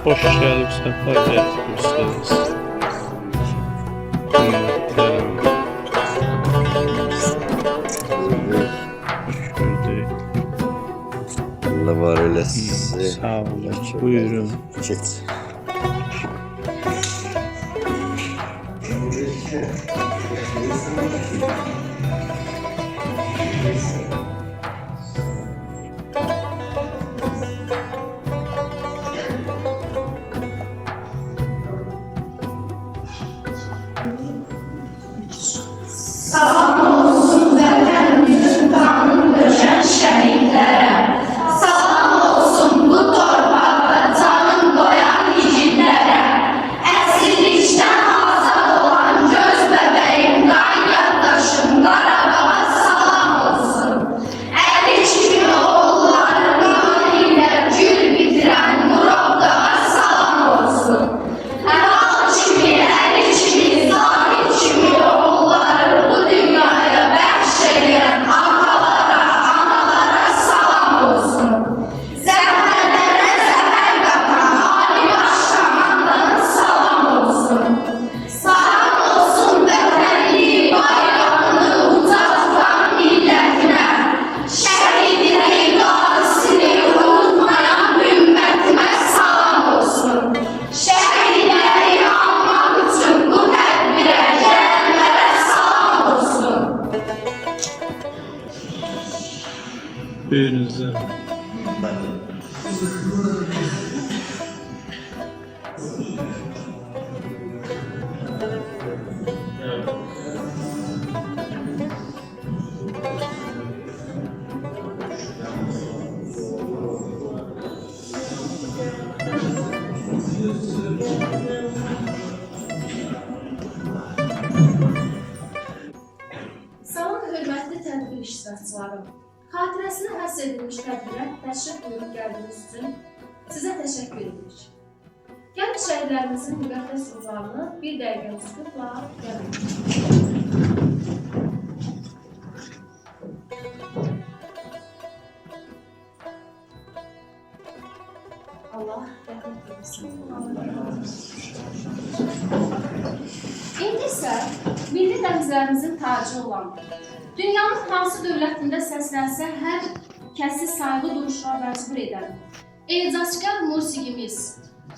Hoş gelip sefa getirsiniz. Hürmetlerim. Şöyle. Allah var eylesin. Sağ olun. Buyurun. Geç. Salam olsun vətənimizin qanını döşən şəhidlərə. Salam olsun bu torpaqda canım qoyan igidlərə. Əsirlikdən azad olan göz bəbəyim, qan yaddaşım, Qarabağa salam olsun. Əli kimi oğulları qan ilə gül bitirən Murovdağa salam olsun. Əmal kimi, əli kimi, zahid kimi oğulları bu dünyaya bəxş edən atalara, analara salam olsun. Zəhərlərə zəhər qatan Ali Baş Komandanın salam olsun. Salam olsun vətənli bayrağını uca tutan millətinə. Şəhidini, qazisini unutmayan ümmətimə salam olsun. Şəhidləri anmaq üçün bu tədbirə gələnlərə salam olsun. Buyurun Zəhra. Salam hörmətli tədbir iştirakçıları. Xatirəsinə həsr edilmiş tədbirə təşrif buyurub gəldiyiniz üçün sizə təşəkkür edirik. Gəlin şəhidlərimizin müqəddəs ruhlarını bir dəqiqə tutubla gəlin. Allah rəhmət eylesin. İndi isə milli dənizlərimizin tacı olan, dünyanın hansı dövlətində səslənsə hər kəsi sayğı duruşa məcbur edən, ecazkar musiqimiz,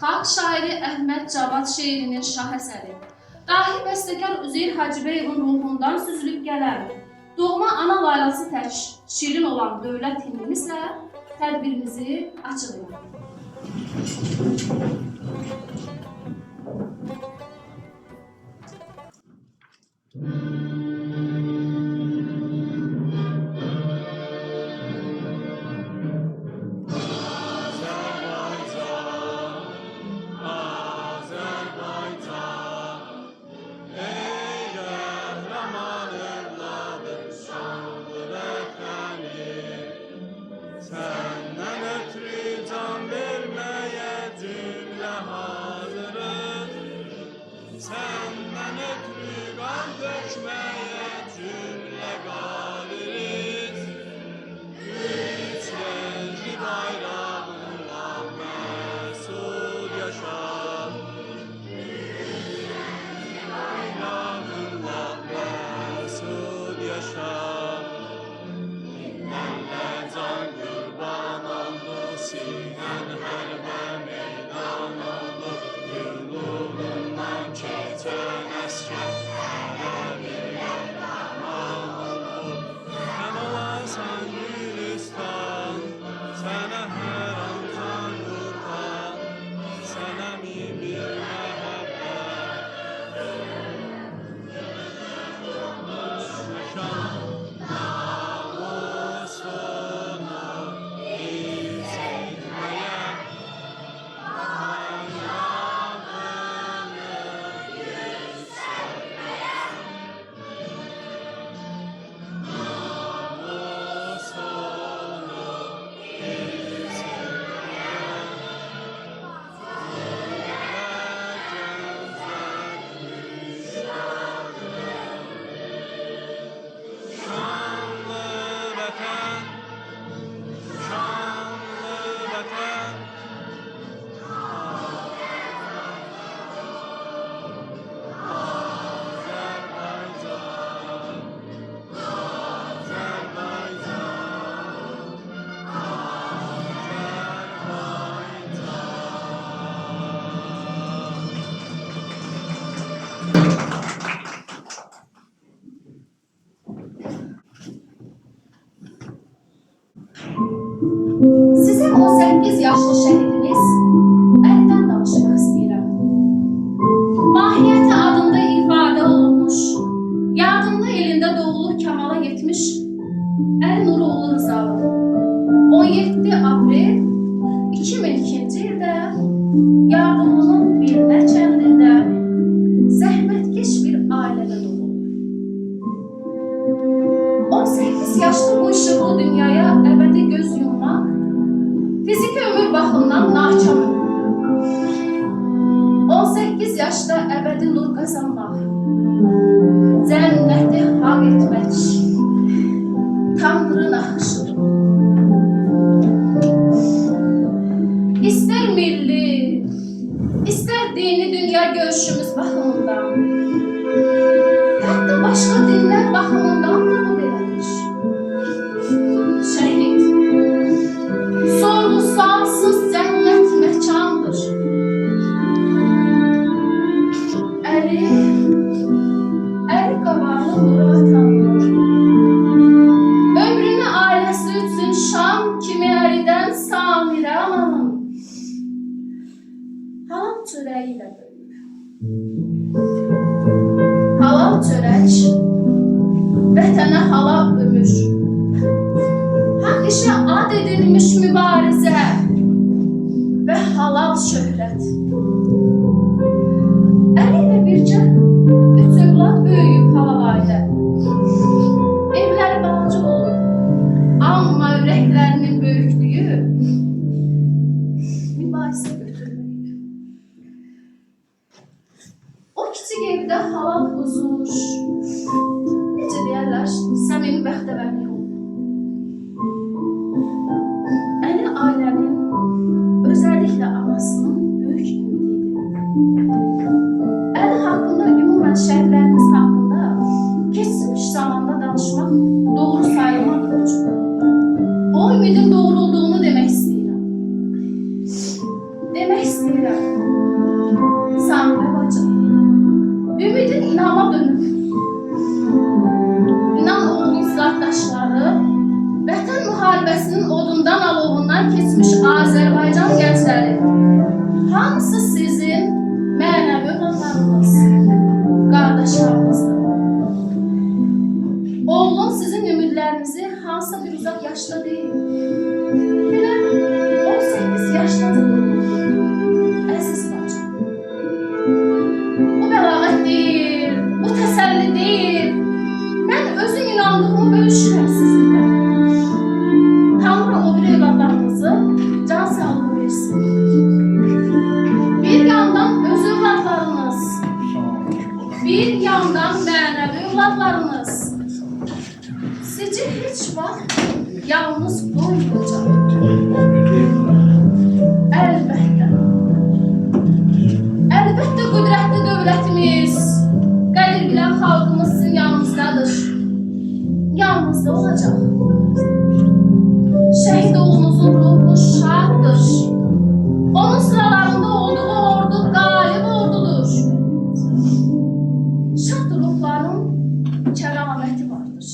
xalq şairi Əhməd Cavad şeirinin şah əsəri, dahi bəstəkar Üzeyir Hacıbəyevin ruhundan süzülüb gələn, doğma ana laylası tək şirin olan dövlət himnimizlə tədbirimizi açılıyıq. Senden ötürü can vermeye cümle hazırız. Senden ötürü kan dökmeye cümle galiriz. Üç renkli bayrağınla mesut yaşa. Üç renkli bayrağınla mesut yaşa. Minlərlə can qurban oldu, sinən hərbə meydan oldu. Yurulundan keçən əsgər hələ bir mahiyyəti adında ifadə olunmuş, yardımlı elində doğulub kamala yetmiş Əli Nuroğlu Rızalı 17 aprel 2002-ci ildə Yardımlının Birinə kəndində zəhmətkeş bir ailədə doğulub. 18 yaşlı bu işıqlı dünyaya əbədi göz yummaq, fiziki ömür baxımından nakam ömür. 18 yaşda əbədi nur qazanmaq, cənnəti haq etmək, Tanrı naxışı. İstər milli, istər dini dünya görüşümüz baxımından, hətta başqa dinlər baxımından da bu belədir. Şəhid, sorğu sualsız cənnət məkandır. Əli qabarlı nura atanır. Ömrünü ailəsi üçün şam kimi əridən Samirə ananın halal çörəyi ilə böyüyür. Halal çörək, vətənə halal ömür. Həmişə ad edilmiş mübarizə və halal şöhrət. Əli ilə bircə 3 övlad böyüyüb halal ailə. Evləri balaca olur, amma ürəklərinin böyüklüyü mübahisə götürməyib. O kiçik evdə halal huzur, necə deyərlər, səmimi bəxtəvərlik olur. Əli ailənin, özəlliklə anasının böyük ümididir. Əli haqqında, ümumən şəhərlərimiz haqqında keçmiş zamanda danışmaq doğru sayılmadığı üçün o ümidin doğrulduğunu demək istəyirəm. Demək istəyirəm. Samirə bacı, ümidin inama dönüb. İnan oğlu silahdaşları, Vətən müharibəsinin odundan alovundan keçmiş Azərbaycan gəncləri, hamısı sizin mənəvi övladlarınız, qardaşlarınızdır. Oğlum sizin ümidlərinizi hansısa bir uzaq yaşda deyil, belə 18 yaşdadır. Əziz bacım, bu bəlağət deyil, bu təsəlli deyil. Mən özüm inandığımı bölüşürəm sizinlə. Tanrı o bir evladlarınızı can sağlığı versin. Bir yandan öz evladlarınız, bir yandan mənəvi evladlarınız sizi heç vaxt yalnız qoymayacaq. Əlbəttə. Əlbəttə qüdrətli dövlətimiz, qədir bilən xalqımız sizin yanınızdadır. Yanınızda olacaq. Şəhid oğlunuzun ruhu şaddır. Onun sıralarında olduğu ordu qalib ordudur. Şad ruhların kəraməti vardır.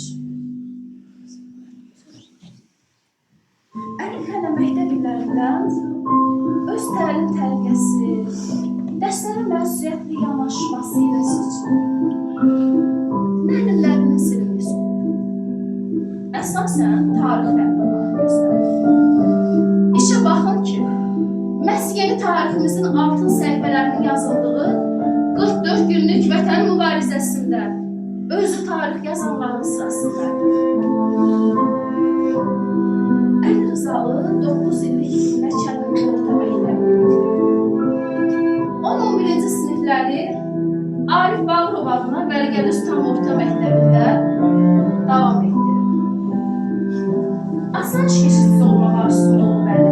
Əli hələ məktəb illərindən öz təlim tərbiyəsi, dərslərə məsuliyyətli yanaşması ilə seçilir. Müəllimlərinin silinmisi olur. Əsasən tarix rəhbərliyi göstərir. İşə baxın ki, məhz yeni tariximizin altın səhifələrinin yazıldığı 44 günlük vətən mübarizəsində özü tarix yazanların sırasındadır. Əli Rızalı 9 illik Məkkənin orta məktəbində. 11-ci sinifləri Arif Bağırov adına Vəliqədir Sultan orta məktəbində davam etdi. Asanj keşişçisi olmaq arzusunda olub Əli.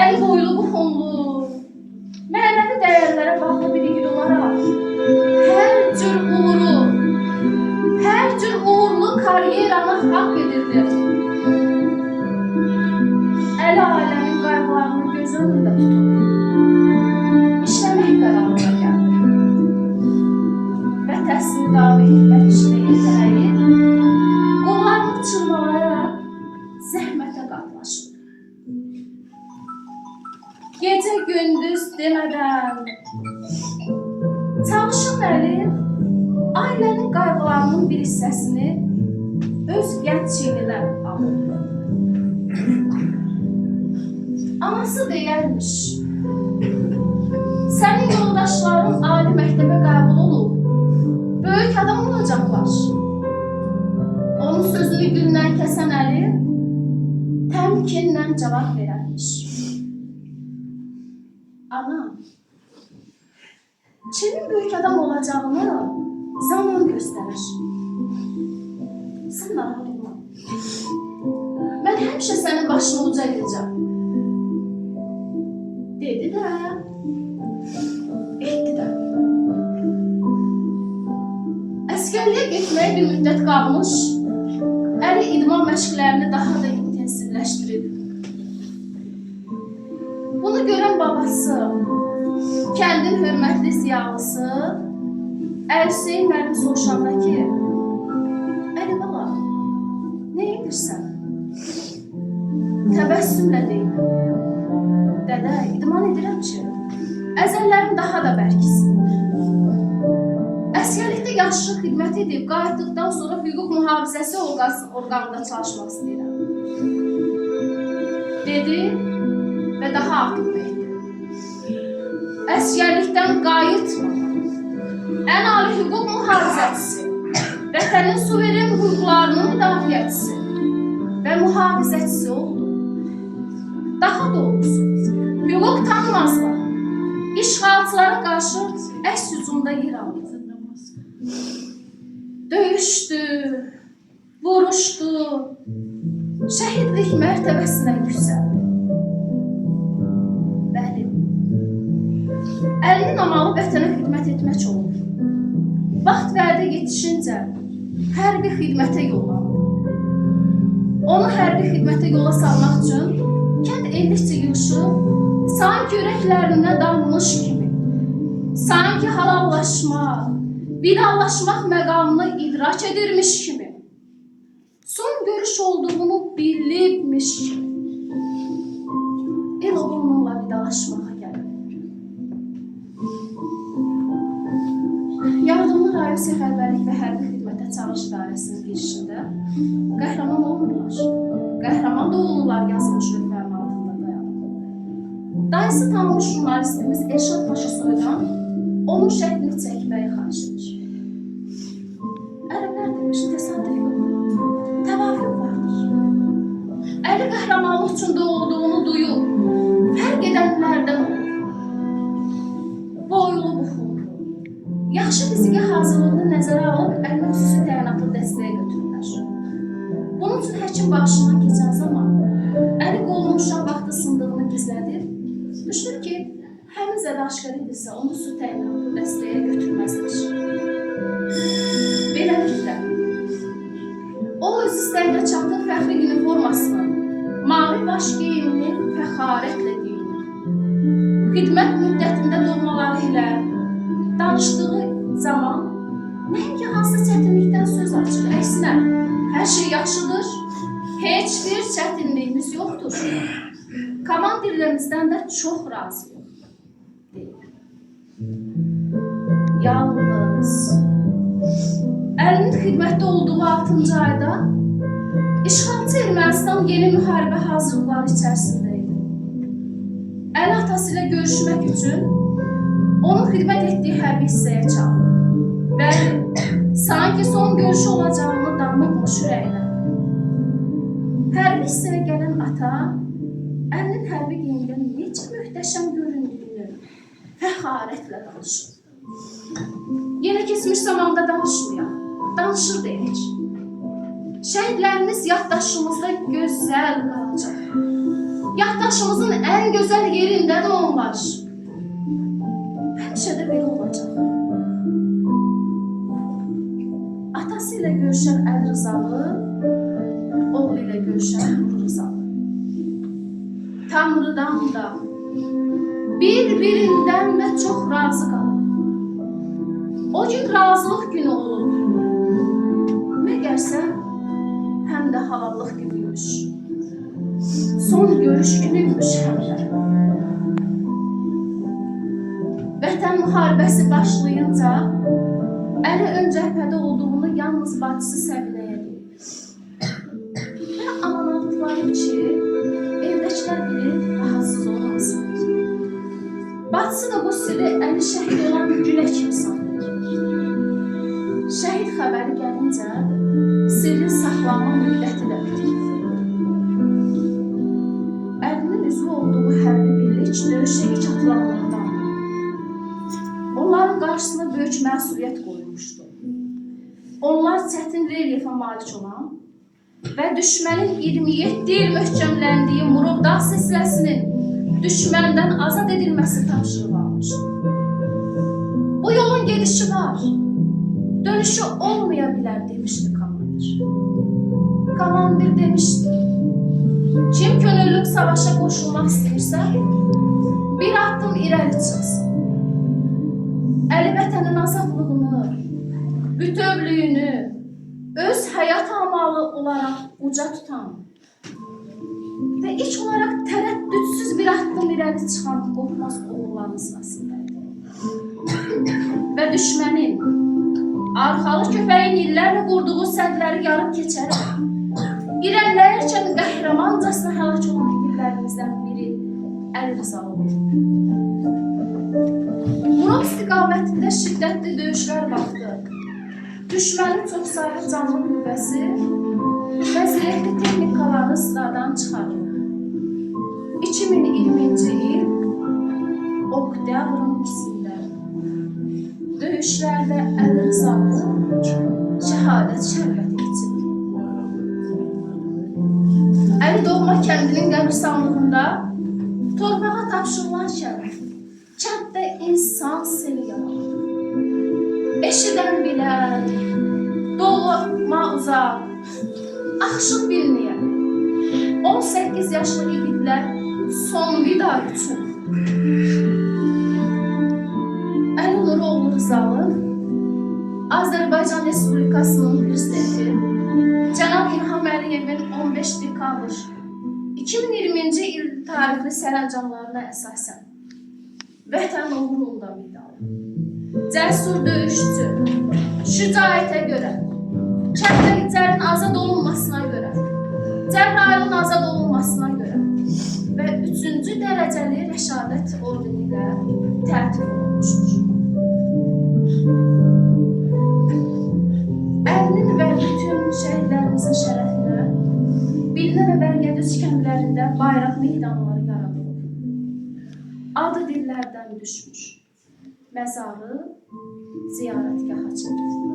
Əli boylu, buxunlu, mənəvi dəyərlərə bağlı bir igid olaraq hər cür uğurlu karyeranı haqq edirdi. Əli ailənin qayğılarını göz önündə tutub işləmək qərarına gəldi və təhsilini davam etmək üçün yeteneği qollarını çırmalayaraq zəhmətə qatlaşır. Gecə gündüz demədən torpağının bir hissəsini öz qənd çiyninə alır. Anası deyərmiş, sənin yoldaşların ali məktəbə qəbul olub, böyük adam olacaqlar. Onun sözünü gündən kəsən Əli təmkinlə cavab verərmiş. Ana, kimin böyük adam olacağını zaman göstərir. Sən narahat olma. Mən həmişə sənin başını uca edəcəm. Dedi də, etdi də. Əskərliyə getməyə bir müddət qalmış, Əli idman məşqlərini daha da intensivləşdirib. Bunu görən babası, kəndin hörmətli ziyalısı, Hüseyn müəllim soruşanda ki, Əli bala, nə edirsən? Təbəssümlə deyib. Dədə, idman edirəm ki, əzəllərim daha da bərkisin. Əskərlikdə yaxşı xidmət edib, qayıtdıqdan sonra hüquq mühafizəsi orqanında çalışmaq istəyirəm. Dedi və daha artıq etdi. Əskərlikdən qayıtmadan ən ali hüquq mühafizəçisi, vətənin suveren hüquqlarının müdafiəçisi və mühafizəçisi oldu. Daha doğrusu, hüquq tanımazlar, işğalçılara qarşı əks hücumda yer aldı. Döyüşdü, vuruşdu, şəhidlik mərtəbəsinə yüksəldi. Bəli, Əlinin amalı vətənə xidmət etmək olur. Vaxt vədə yetişincə hərbi xidmətə yollandı. Onu hərbi xidmətə yola salmaq üçün kənd ellikcə yığışıb, sanki ürəklərinə dammış kimi, sanki halallaşmaq, vidalaşmaq məqamını idrak edirmiş kimi, son görüş olduğunu bilibmiş kimi, el onunla vidalaşmağa gəlir. Yardımlı rayon səfərbərlik və hərbi xidmətə çağırış idarəsinin girişində qəhrəman olmurlar, qəhrəman da olurlar yazılmış lövhənin altında dayanır. Dayısı tanınmış jurnalistimiz Elşad Paşasoydan onun şəklini çəkməyi xahiş edir. Ərəblər demiş, təsadüf yox, təvafuk vardır. Əli qəhrəmanlıq üçün olduğunu duyur, fərq edənlərdən olur. Boylu buxunlu, yaxşı fiziki hazırlığını nəzərə alıb Əlini xüsusi təyinatlı dəstəyə götürürlər. Bunun üçün həkim başından keçən zaman Əli qolunun uşaq vaxtı sındığını gizlədir, düşünür ki, həmin zədə aşkar edirsə onu su təyinatlı dəstəyə götürməzdir. Beləliklə, o öz istəyində çatdığı fəxri uniformasını mavi baş geyimini fəxarətlə geyinir. Xidmət müddətində doğmaları ilə danışdığı zaman nəinki hansı çətinlikdən söz açır, əksinə, hər şey yaxşıdır, heç bir çətinliyimiz yoxdur. Komandirlərimizdən də çox razıyıq, deyir. Yalnız Əlinin xidmətdə olduğu 6-cı ayda işğalçı Ermənistan yeni müharibə hazırlıqları içərisində idi. Əli atası ilə görüşmək üçün onun xidmət etdiyi hərbi hissəyə çağırdı və sanki son görüşü olacağını damıqmış ürəyinə. Hərbi hissəyə gələn ata Əlinin hərbi geyimdə necə möhtəşəm göründüyünü fəxarətlə danışır. Yenə keçmiş zamanda danışmayaq, danışır deyək. Şəhidlərimiz yaddaşımızda gözəl qalacaq. Yaddaşımızın ən gözəl yerində də onlar. Həmişə də belə olacaq. Atası ilə görüşən Əli Rızalı, oğlu ilə görüşən Nur Rızalı. Tanrıdan da, bir-birindən də çox razı qalır. O gün razılıq günü olur. Məgərsə, həm də halallıq günüymüş. Son görüş günüymüş həm də. Vətən müharibəsi başlayınca Əli ön cəbhədə olduğunu yalnız bacısı Səbinəyə deyib. Və amanatlarım ki, evdəkilər bilir, rahatsız olmasın. Bacısı da bu sirri əli şəhid olan gülə kimi sanır. Şəhid xəbəri gəlincə, sirrin saxlanma müddəti də bitir. Əlinin üzvü olduğu hərbi birlik döyüşə ilk atılanlardan. Onların qarşısına böyük məsuliyyət qoyulmuşdu. Onlar çətin relyefə malik olan və düşmənin 27 il möhkəmləndiyi Murovdağ silsiləsinin düşməndən azad edilməsi tapşırığı almışdı. Bu yolun gedişi var, dönüşü olmaya bilər demişdi komandir. Komandir demişdi, kim könüllü savaşa qoşulmaq istəyirsə, bir addım irəli çıxsın. Əli vətənin azadlığını, bütövlüyünü öz həyat amalı olaraq uca tutan və ilk olaraq tərəddüdsüz bir addım irəli çıxan qorxmaz oğulların sırasındaydı. Və düşmənin arxalı köpəyin illərlə qurduğu sədləri yarıb keçərək, irəliləyərkən qəhrəmancasına həlak olan igidlərimizdən biri Əli Rızalı oldu. Murov istiqamətində şiddətli döyüşlər vaxtı düşmənin çoxsaylı canlı qüvvəsi və zirehli texnikaları sıradan çıxarıldı. 2020-ci il oktyabrın 2-sində döyüşlərdə Əli Rızalı şəhadət şərbəti içildi. Əli doğma kəndinin qəbristanlığında torpağa tapşırılarkən kənddə insan seli yalandı. Eşidən bilən, doğma uzaq, axışıb bilməyən 18 yaşlı igidlər son vida üçün. Əli Nuroğlu Rızalı, Azərbaycan Respublikasının prezidenti Cənab İlham Əliyevin 15 dekabr 2020-ci il tarixli sərəncamlarına əsasən Vətən uğrunda medalı, cəsur döyüşçü, şücaətə görə, kəndəliklərin azad olunmasına görə, Cəbrayılın azad olunmasına görə və 3-cü dərəcəli rəşadət ordeni ilə tərtib olunmuşdur. Əlinin və bütün şəhidlərimizin şərəfinə bilinən və Bərgədüz kəndlərində bayraq meydanları yaradılıb. Adı dillərdən düşmüş, məzarı ziyarətgaha çevrildi.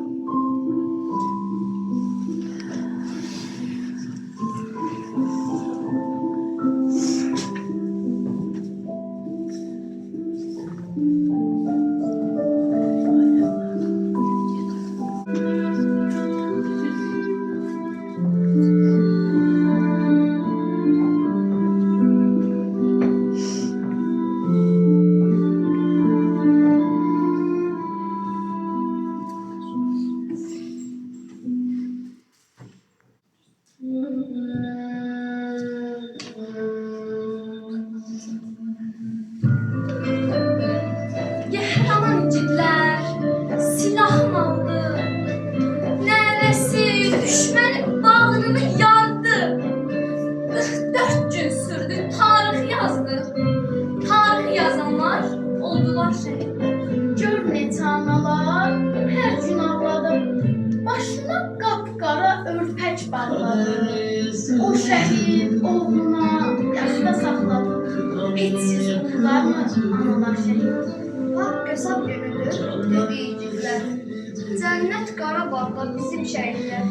O şəhid oğluna yaşda saxladı. Etsiz oğullarmı analar şəhid. Haqq hesab günüdür, deyiciklər. Cənnət Qarabağda bizim şəhidlər.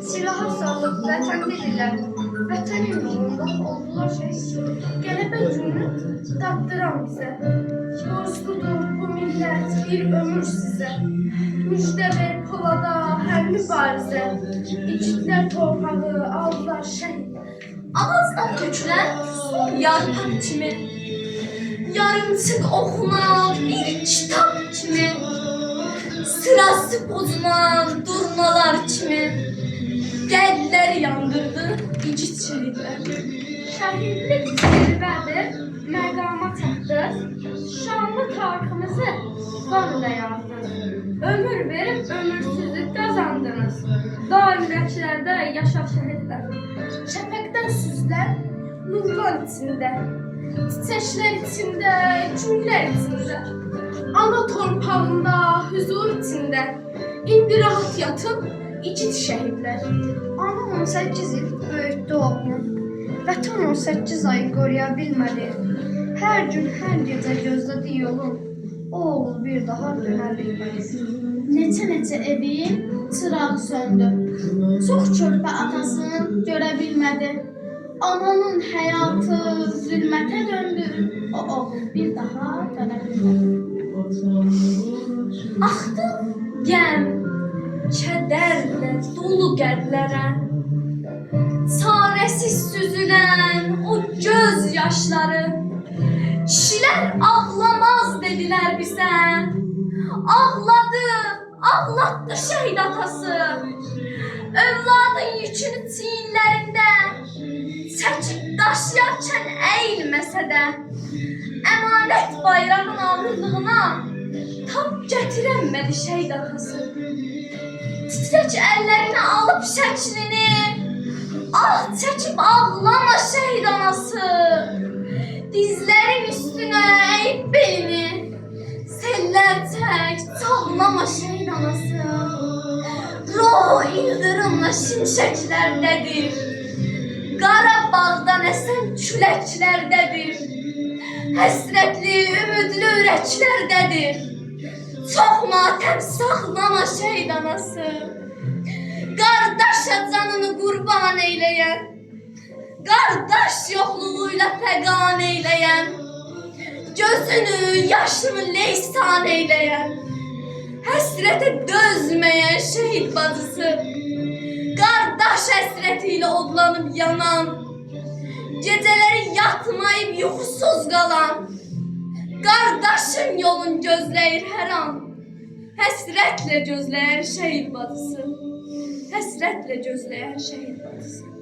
Silaha salıb vətən verirlər. Vətənin uğrunda oldular şəhid. Qələbə günü tatdıran bizə. Borcludur bu millət bir ömür sizə. Müjdə ver polada hər mübarizə. İçdilər torpağı, aldılar şəhid. Ağızdan tökülən son yarpaq kimi, yarımçıq oxunan bir kitab kimi, sırası pozulan durnalar kimi, qəlbləri yandırdı igid şəhidlər. Şəhidlik zirvədir, məqama çatdır, şanlı tariximizi qanla yazdır. Ömür verib ömürsüzlük qazandınız. Dairəçilərdə yaşar şəhidlər. Şəfəqdən süzlər, Nurlar içində, çiçəklər içində, güllər içində. ana torpağında, huzur içində. İndi rahat yatın, igid şəhidlər. Ana 18 il böyütdü oğlunu. Vətən 18 ay qoruya bilmədi. Hər gün, hər gecə gözlədi yolun. O oğul bir daha dönə bilmədi. Neçə evin çırağı söndü. Çox körpə atasını görə bilmədi. Ananın həyatı zülmətə döndü. O oğul bir daha dönə bilmədi. Axdı qəm, kədərlə dolu qəlblərə. Çarəsiz süzülən o göz yaşları. Kişilər ağlamaz dedilər bizə. Ağladı, ağlatdı şəhid atası. Övladın yükünü çiyinlərində çəkib daşıyarkən əyilməsə də, əmanət bayrağın ağırlığına tab gətirəmədi şəhid atası. Titrək əllərini alıb şəklini, ah çəkib ağlama şəhid anası. Dizlərin üstünə əyib belini, sellər çək, çağlama şəhid anası. Ruh ildırımla şimşəklərdədir, Qarabağdan əsən küləklərdədir. Həsrətli, ümidli ürəklərdədir. Çox matəm saxlama şəhid anası. Qardaşa canını qurban eyləyən, qardaş yoxluğuyla fəqan eyləyən, gözünü, yaşını leysan eyləyən, həsrətə dözməyən şəhid bacısı, qardaş həsrəti ilə odlanıb yanan, gecələri yatmayıb yuxusuz qalan, qardaşın yolun gözləyir hər an, həsrətlə gözləyər şəhid bacısı, həsrətlə gözləyər şəhid bacısı.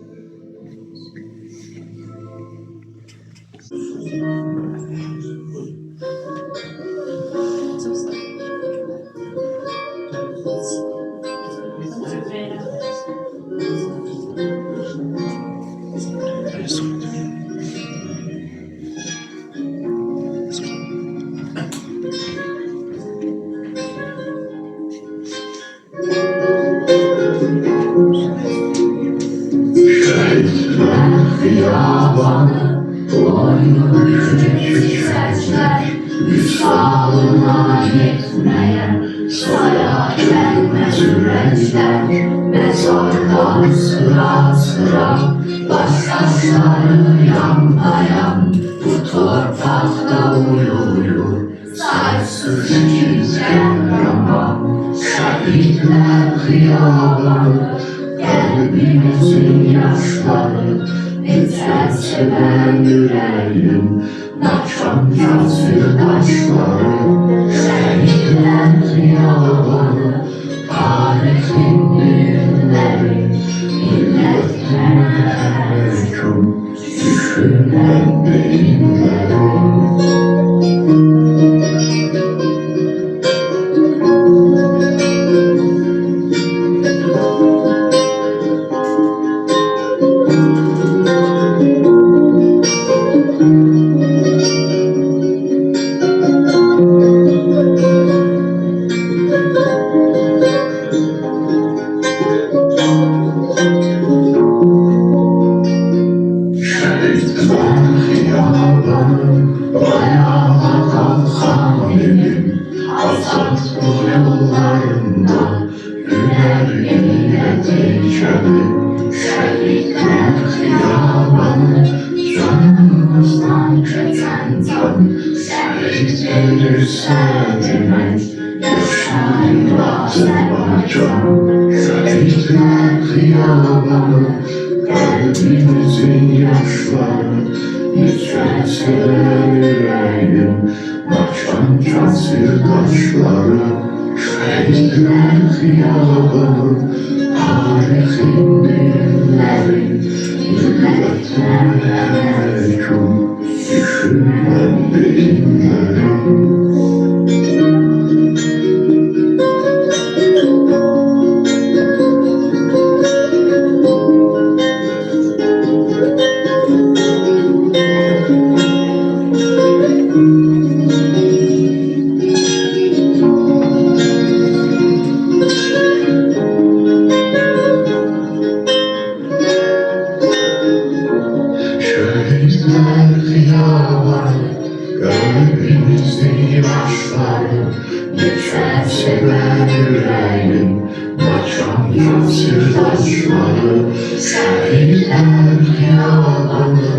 sever yüreğim, açan yansır taşları, şehirler hiyabanı,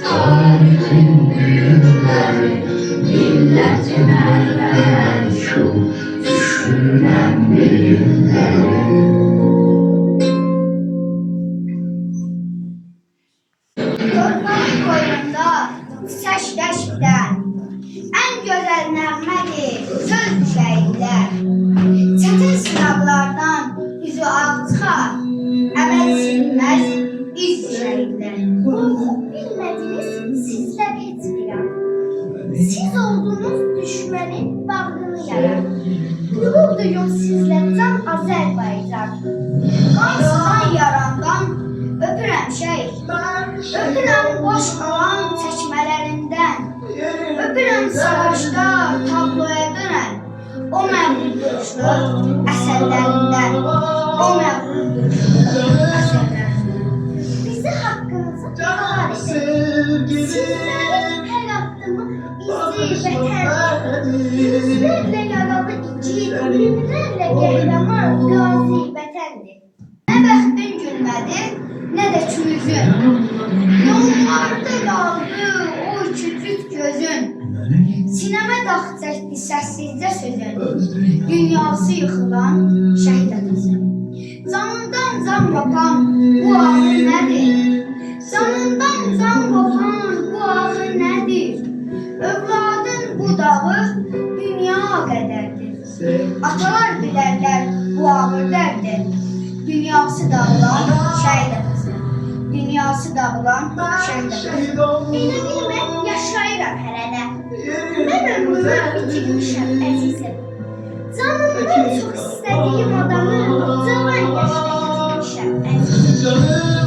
tarihin düğünleri, milletime menşum, düşünen bir günleri. Torpaq qoynunda səşləşdən ən gözəl nəğmədir söz düşəylər. Çətin sınaqlardan üzü ağ çıxar, əməl silməz iz düşəylər. Qorxub bilmədiniz sizlər heç bir an. Siz oldunuz düşmənin bağrını yarar. Qürur duyum sizlə can Azərbaycan. Qansızdan yarandan öpürəm şəhid. Öpürəm boş qalan çəkmələrindən. Öpürəm savaşda tabloya dönən o məğrur duruşlu əsərlərindən. O məğrur duruşlu əsərlərindən. Bizi haqqınızı iqrar edin. Sizlərin hər addımı izi vətəndir. Yüzlərlə yaralı igid, minlərlə qəhrəman qazi vətəndir. Nə bəxtin gülmədi, nə də çürüzün. Yollarda qaldı o küçük gözün. Sinəmə dağ çəkdi səssizcə sözün. Dünyası yıxılan şəhid atası. Canından can qopan bu ağrı nədir? Canından can qopan bu ağrı nədir? Övladın bu dağı dünya qədərdir. Atalar bilərlər bu ağır dərdir. Dünyası dağılan şəhid atası. Dünyası dağılan şəhid atası. Elə bilmə yaşayıram hələlə. Mən ömrümü bitirmişəm əzizim. Canımdan çox istədiyim adamı cavan yaşda itirmişəm əzizim.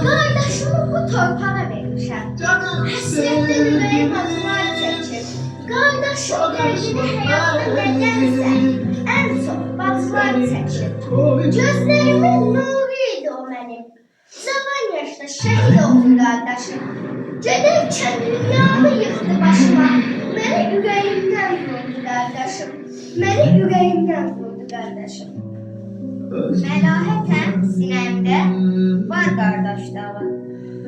Qardaşımı bu torpağa vermişəm. Həsrətdən ürəyim acılar çəkir. Qardaşım dərdini həyatda nədənsə ən çox bacılar çəkir. Gözlərimin nuru idi o mənim. Cavan yaşda şəhid oldu qardaşım. Gedərkən dünyanı yıxdı başıma. Məni ürəyimdən vurdu qardaşım. Məni ürəyimdən vurdu qardaşım. Məlahətən sinəmdə var qardaş dağı.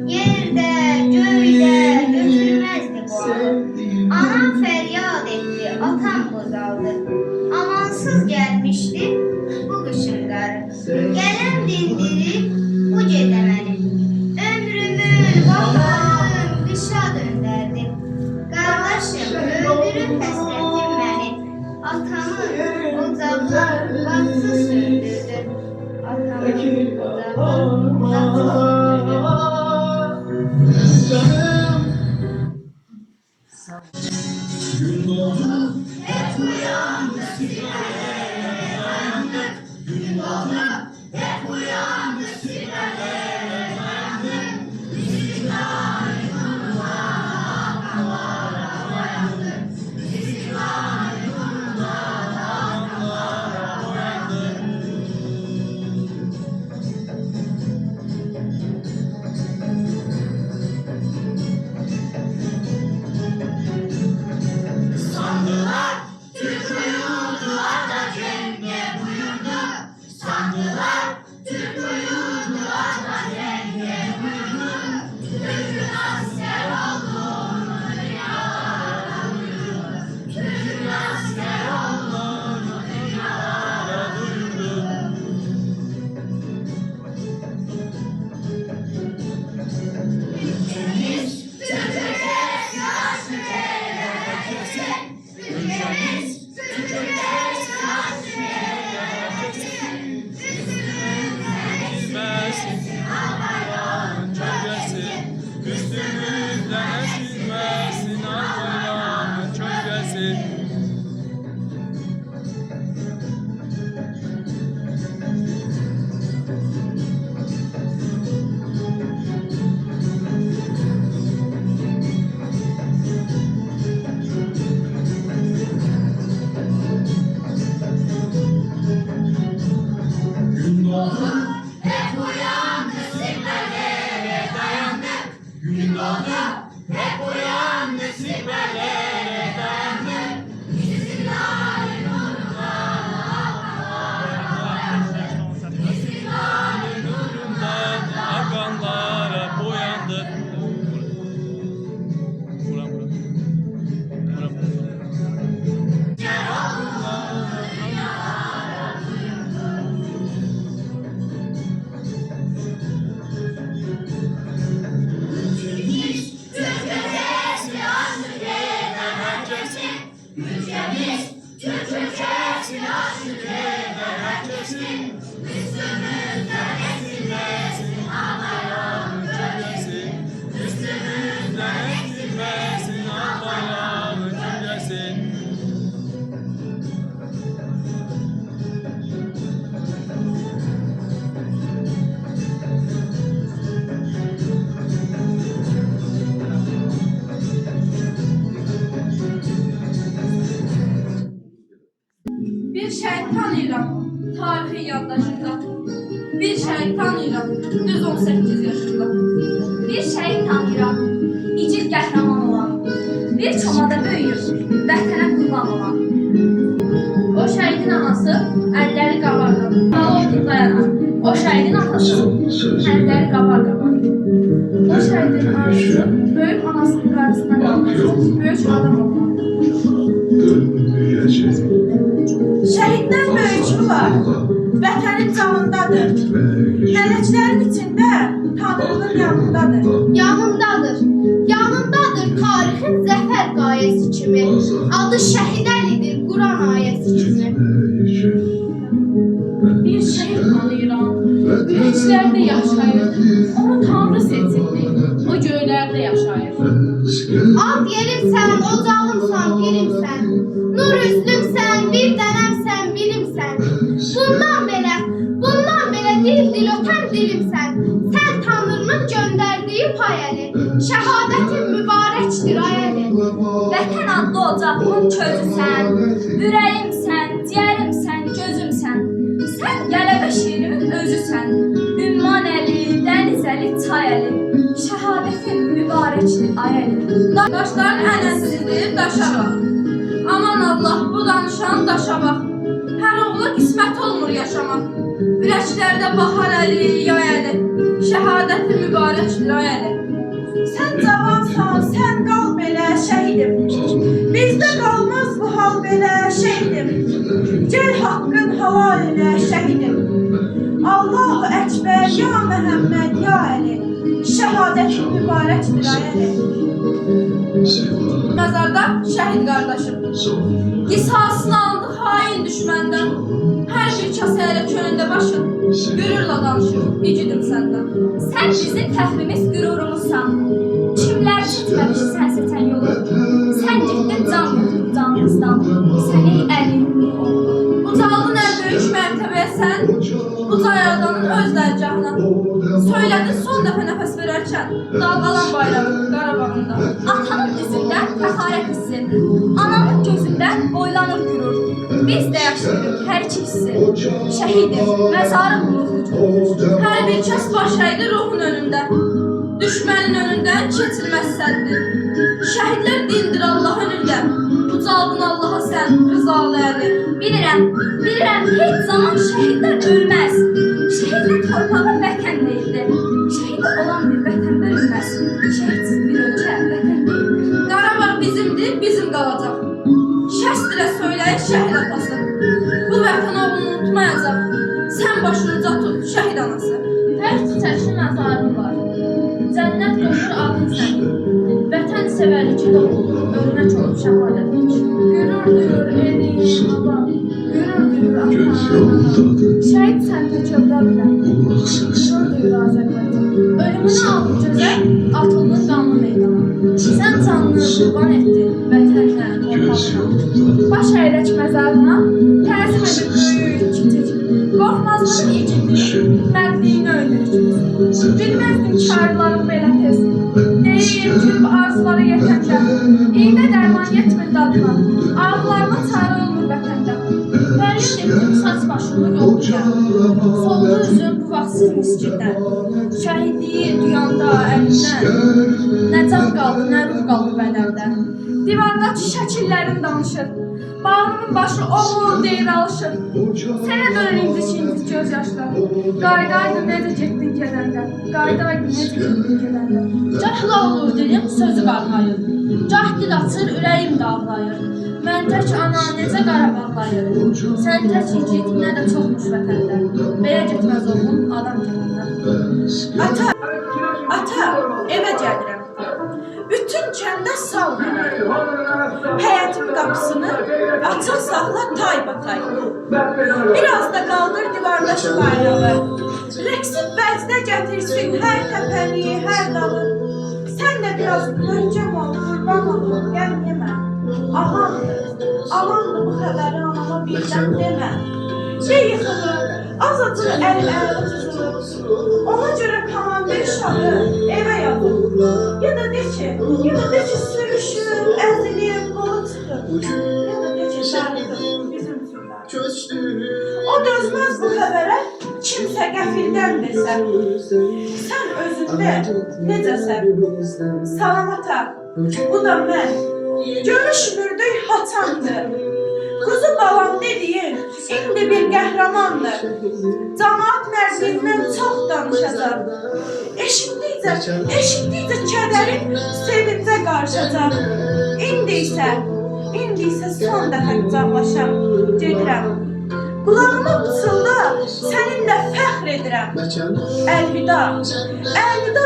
Yerdə, göydə götürməzdi bu ağı. Anam fəryad etdi, atam bozaldı. Amansız gəlmişdi bu qışın qarı. Gələm dindirib bu gecə məni. Ömrümü, vaxtım qışa döndərdim. Qardaşım öldürüb həsrətim məni. Atamın ocağına baqsı sürdürdü. Atamın ocağına baqsı sürdürdü. Gün doğdu, hep uyandı sinelere dayandık. Gün doğdu, hep uyandı sinelere dayandık. Bismillahirrahmanirrahim, Allah'a dayandık. Bismillahirrahmanirrahim, Allah'a dayandık. Bir şəhid tanıyıram tarixin yaddaşında. Bir şəhid tanıyıram düz 18 yaşında. Bir şəhid tanıyıram, igid qəhrəman olan. Bir çomada böyüyüb, vətənə qurban olan. O şəhidin anası əlləri qabarqaban, qalı oldu dayanan. O şəhidin atası əlləri qabarqaban. O şəhidin arzusu böyük anasının qarşısına qalması, böyük adam olmaq. Şəhiddən böyük mü var? Vətənin canındadır. Mələklərin içində Tanrının yanındadır. Yanındadır, yanındadır tarixin zəfər qayəsi kimi. Adı Şəhid Əlidir Quran ayəsi kimi. Bir şəhid tanıyıram, ürəklərdə yaşayır. Onu Tanrı seçildi, o göylərdə yaşayır. Ad yerimsən, ocağımsan, pirimsən. Nur üzlümsən, bir dənəmsən, birimsən. Bundan belə dil ötən dilimsən. Sən Tanrının göndərdiyi payəli. Şəhadətin mübarəkdir ayəli. Vətən adlı ocağımın közüsən, ürəyimsən, ciyərimsən, gözümsən. Sən qələbə şeirimin özüsən, ümman əli, dəniz əli, çay əli. Şəhadətin mübarəkdir ayəli. Daşların ənəsidir daşa bax. Aman Allah bu danışan daşa bax. Hər oğula qismət olmur yaşamaq. Ürəklərdə bahar əli, yay əli. Şəhadəti mübarəkdir ay əli. Sən cavansan, sən qal belə şəhidim. Bizdə qalmaz bu hal belə şəhidim. Gəl haqqın halal elə şəhidim. Allahu Əkbər, ya Məhəmməd, ya Əli. Şəhadətin mübarəkdir ay Əli. Məzarda şəhid qardaşım. Qisasını aldı hain düşməndən. Hər bir kasəylə könündə başın. Qürurla danışır, igidim səndən. Sən bizim fəxrimiz, qürurumuzsan. Kimlər seçməmiş sən seçən yolu. Sən getdin can götürüb canımızdan. Səni əlin Ucaldın ən böyük mərtəbəyə sən. Uca yaradanın öz dərgahına. Söylədin son dəfə nəfəs verərkən. Dalğalan bayrağı Qarabağında. Atanın üzündə fəxarət hissi, ananın gözündə boylanır gürur. Biz də yaşayırıq hər iki hissi. Şəhidim, məzarım ruhudur. Hər bir kəs baş əydi ruhun önündə. Düşmənin önündən keçilməz səddir. Şəhidlər dindir Allah önündə. Ucaldın Allaha sən, rızalı əli. Bilirəm, heç zaman şəhidlər ölməz. Şəhidlər torpağı vətən deyildi. Şəhid olan bir vətəndə ölməz. Şəhidsiz bir ölkə vətən deyildir. Qarabağ bizimdir, bizim qalacaq. Şəstirə söyləyir şəhid atası. Bu vətən oğlunu unutmayacaq. Sən başını uca tut, şəhid anası. Hər çiçəkli məzarın var. Cənnət qoyur adın sənin. Vətən sevəlikə doğulur, ölmək olub şəhadətlik. Gürür duyur elin baba, gürür duyur ata. Şəhid səndə kövrə bilən, gürür duyur Azərbaycan. Ölümünü aldı gözə, atıldın qanlı meydana. Sən canını qurban etdin vətənlə, torpaqla. Baş əyrək məzarına, təzim edib böyük, kiçik. Qorxmazlığın igidliyi, mərdliyini öldürücümüz. Bilməzdim karların belə tez. Deyir gülüb arzuları yetəndə. İynə dərman yetmir dadına. Ağlarına çarə olmur vətəndə. Fəryad etdim saç başımı yolduya. Soldu üzüm bu vaxtsız misciddən. Şəhidliyi duyanda əlindən. Nə can qaldı, nə ruh qaldı bədəndə. Divardakı şəkillərin danışır. Bağrımın başı oğul deyir alışır. Sənə dönür incik göz yaşlar. Qaydaydın necə getdin gedəndə. Qaydaydın necə getdin gedəndə. Cahla olur dilim sözü qarğayır. Cah dil açır ürəyim dağlayır. Mən tək ana necə qarabağlayır. Sən tək igid nə də çoxmuş vətəndə. Belə getməz oğlum adam gedəndə. Ata, evə gəlirəm. Bütün kəndə sal mənə. Həyətin qapısını açıq saxla tay-batay. Biraz da qaldır divardakı bayrağı. Rəqsin vəzdə gətirsin hər təpəni, hər dağı. Sən də biraz möhkəm ol, qurban olun, gəl yemə. Amandır bu xəbəri anama birdən demə. Yıxılır, azacıq əl-əl tutulur. Ona görə komandir şahı evə yazır. Ya da de ki sürüşür, əzilir, qolu çıxır. Ya da de ki darıdır bizim üçün. O dözmez bu xəbərə, kimsə qəfildən desə. Sən özündə necəsən? Salamata, bu da mən. Görüşmürdük haçandır. Kuzu balam dediyin, indi bir qəhrəmandır. Camaat mərzindən çox danışacaq. Eşitdikcə kədərin sevincə qarşacaq. İndi isə son dəfə qucaqlaşam, gedirəm. Qulağıma pıçılda, səninlə fəxr edirəm. Əlvida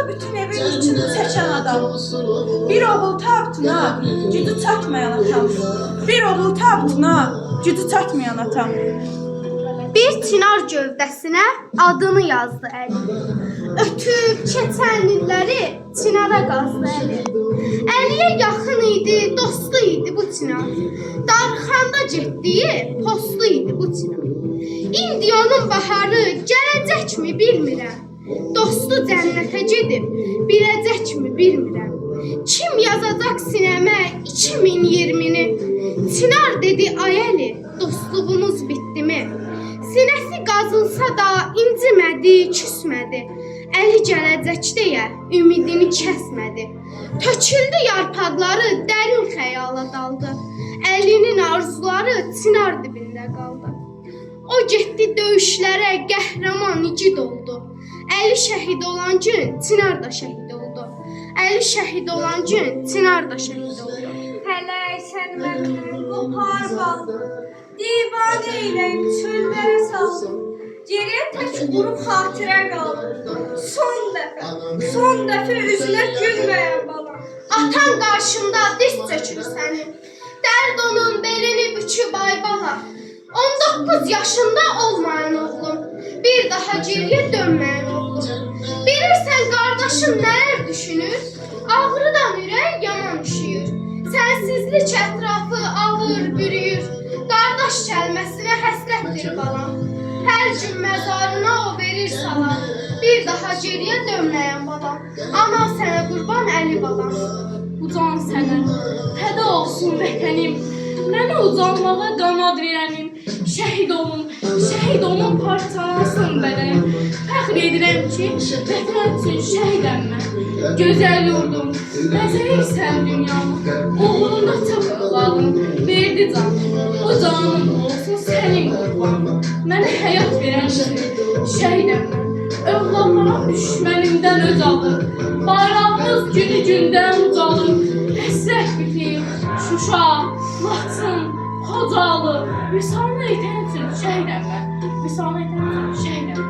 bütün evin içini çəkən adam. Bir oğul tapdına, gücü çatmayan atam. Bir oğul tapdına, gücü çatmayan atam. Bir çınar gövdəsinə adını yazdı Əli. Ötüb keçən illəri çinara qazdı Əli. Əliyə yaxın idi, dostu idi bu çınar. Darxanda getdiyi postu idi bu çınar. İndi onun baharı gələcəkmi bilmirəm. Dostu cənnətə gedib biləcəkmi bilmirəm. Kim yazacaq sinəmə 2020-ni? Çınar dedi ay Əli, dostluğumuz bitdimi? Sinəsi qazılsa da incimədi, küsmədi. Əli gələcək deyə ümidini kəsmədi. Töküldü yarpaqları dərin xəyala daldı. Əlinin arzuları çınar dibində qaldı. O getdi döyüşlərə, qəhrəman igid oldu. Əli şəhid olan gün çınar da şəhid oldu. Əli şəhid olan gün çınar da şəhid oldu. Fələk sən məndən qopar bağlı, divanə ilə çöllərə saldı. Geriyə tək qurub xatirə qaldı. Son dəfə üzünə gülməyən balam. Atan qarşında diz çökür sənin. Dərd onun belini büküb aybağa. 19 yaşında olmayan oğlum, bir daha geriyə dönməyən oğlum. Bilirsən qardaşın nələr düşünür? Ağrıdan ürək yaman üşüyür. Sənsizlik ətrafı alır, bürüyür. Qardaş kəlməsinə həsrətdir balam. Hər gün məzarına o verir salam. Bir daha geriyə dönməyən balam. Ana sənə qurban Əli balam. Ucan sənə, fəda olsun vətənim. Mənə ucanmağa qanad verənim. Şəhid olun parçalansın bədənim. Fəxr edirəm ki, vətən üçün şəhidəm mən. Gözəl yurdum, bəzəyirsən dünyamı. Oğlunda çox qıladım, verdi canım. O canım olsun sənin qurbanım. Mənə həyat verən şəhidəm mən. Övladlarım düşmənimdən öz alır. Bayrağımız günü gündən ucalır. Həsrət bitir, Şuşa, Laçın, Xocalı. Vüsalını etən üçün şəhidəm mən. Vüsalını etən üçün şəhidəm mən.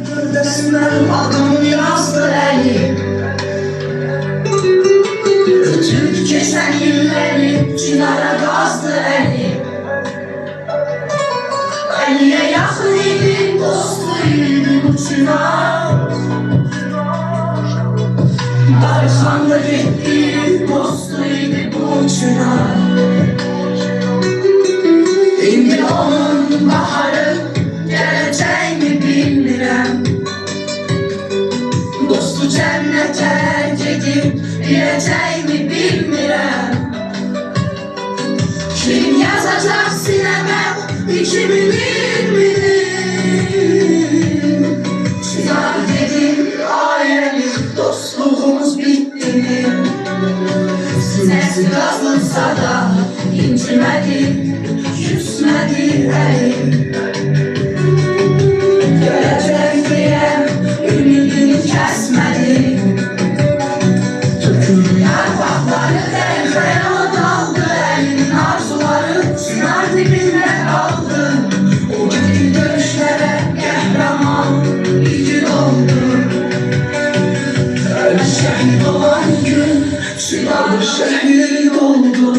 Gövdesinden adını yazdı Əli. Ötüb keçən illəri çinara qazdı Əli. Əliyə yaxın idi, dostu idi bu çınar. Darxanda getdi, dostu idi bu çınar. İndi onun baharı gələcəkmi bilmirəm. Dostu cənnətə gedib biləcəkmi bilmirəm. Kim yazacaq sinəmə 2020-ni? Çınar dedim ay Əli, dostluğumuz bitdimi? Sinəsi qazılsa da incimədi, küsmədi Əli. Gələcək deyəm, ümidini kəsmədi. Töküldü yarpaqları dərin xəyala daldı. Əlinin arzuları çınar dibində qaldı. O getdi döyüşlərə, qəhrəman igid oldu. Əli şəhid olan gün çınar şəhid oldu.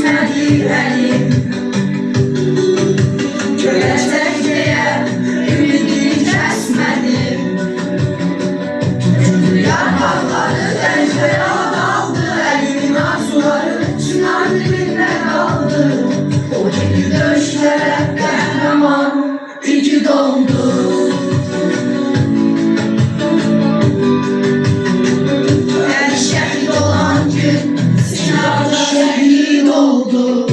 kesmedi elim. Görecek diye ümidi kesmedim. Yarpakları dencere daldı, elimin arzuları çınar dibinde kaldı. O gibi dövüşlere kahraman iki doldu. Her şehit olan gün silahda şehit oldu.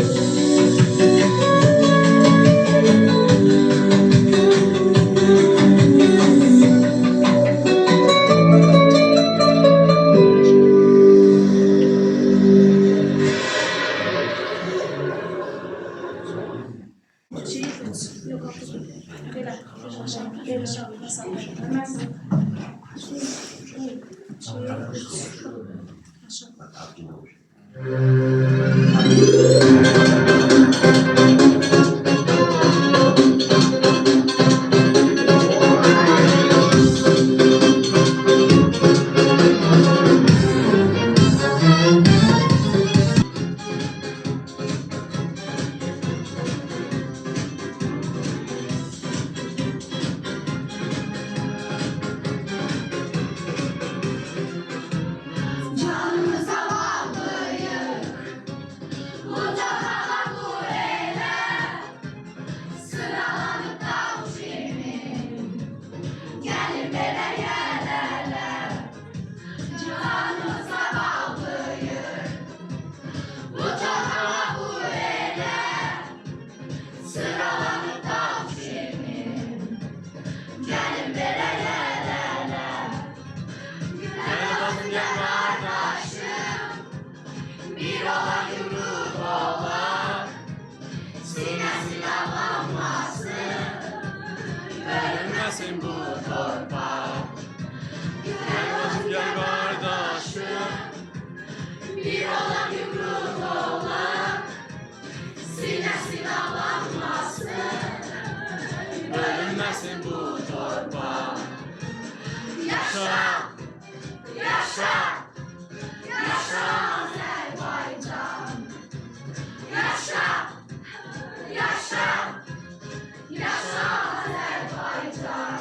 Canımıza bağlıyık, bu cahana kur eyle, sıralanıp dal şirin, gelin belə yerlerle. Canımıza bağlıyık, bu cahana kur eyle, sıralanıp dal şirin, gelin belə yerlerle. Gel kardeşim, bir olan yumruk olan, sinesi dağlanmasın, bölünmesin bu torpak. Gel kardeşim, bir olan yumruk olan, sinesi dağlanmasın, bölünmesin bu torpak. Yaşa! Yaşa! Yaşa Azerbaycan! Yaşa! Yaşa! Yaşa Azerbaycan!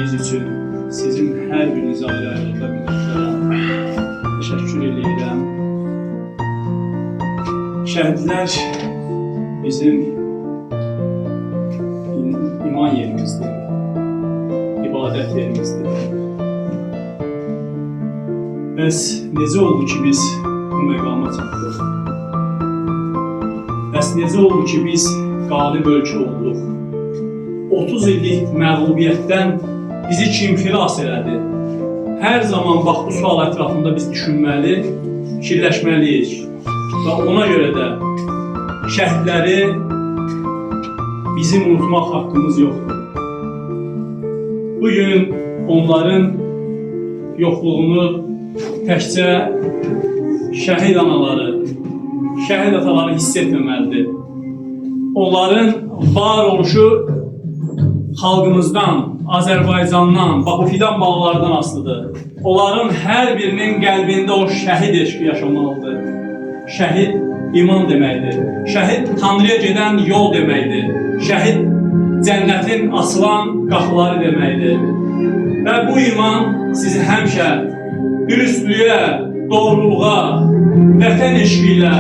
verdiyiniz üçün sizin hər birinizi ayrı-ayrılıqda minnətdaram. Təşəkkür edirəm. Şəhidlər bizim iman yerimizdir, ibadət yerimizdir. Bəs necə oldu ki, biz bu məqama çatdıq? Bəs necə oldu ki, biz qalib ölkə olduq? 30 illik məğlubiyyətdən bizi kim xilas elədi? Hər zaman bax bu sual ətrafında biz düşünməli, fikirləşməliyik. Və ona görə də şəhidləri bizim unutmaq haqqımız yoxdur. Bugün onların yoxluğunu təkcə şəhid anaları, şəhid ataları hiss etməməlidir. Onların varoluşu xalqımızdan, Azərbaycandan, bax bu fidan bağlardan asılıdır. Onların hər birinin qəlbində o şəhid eşqi yaşamalıdır. Şəhid iman deməkdir. Şəhid Tanrıya gedən yol deməkdir. Şəhid cənnətin açılan qapıları deməkdir. Və bu iman sizi həmişə dürüstlüyə, doğruluğa, vətən eşqi ilə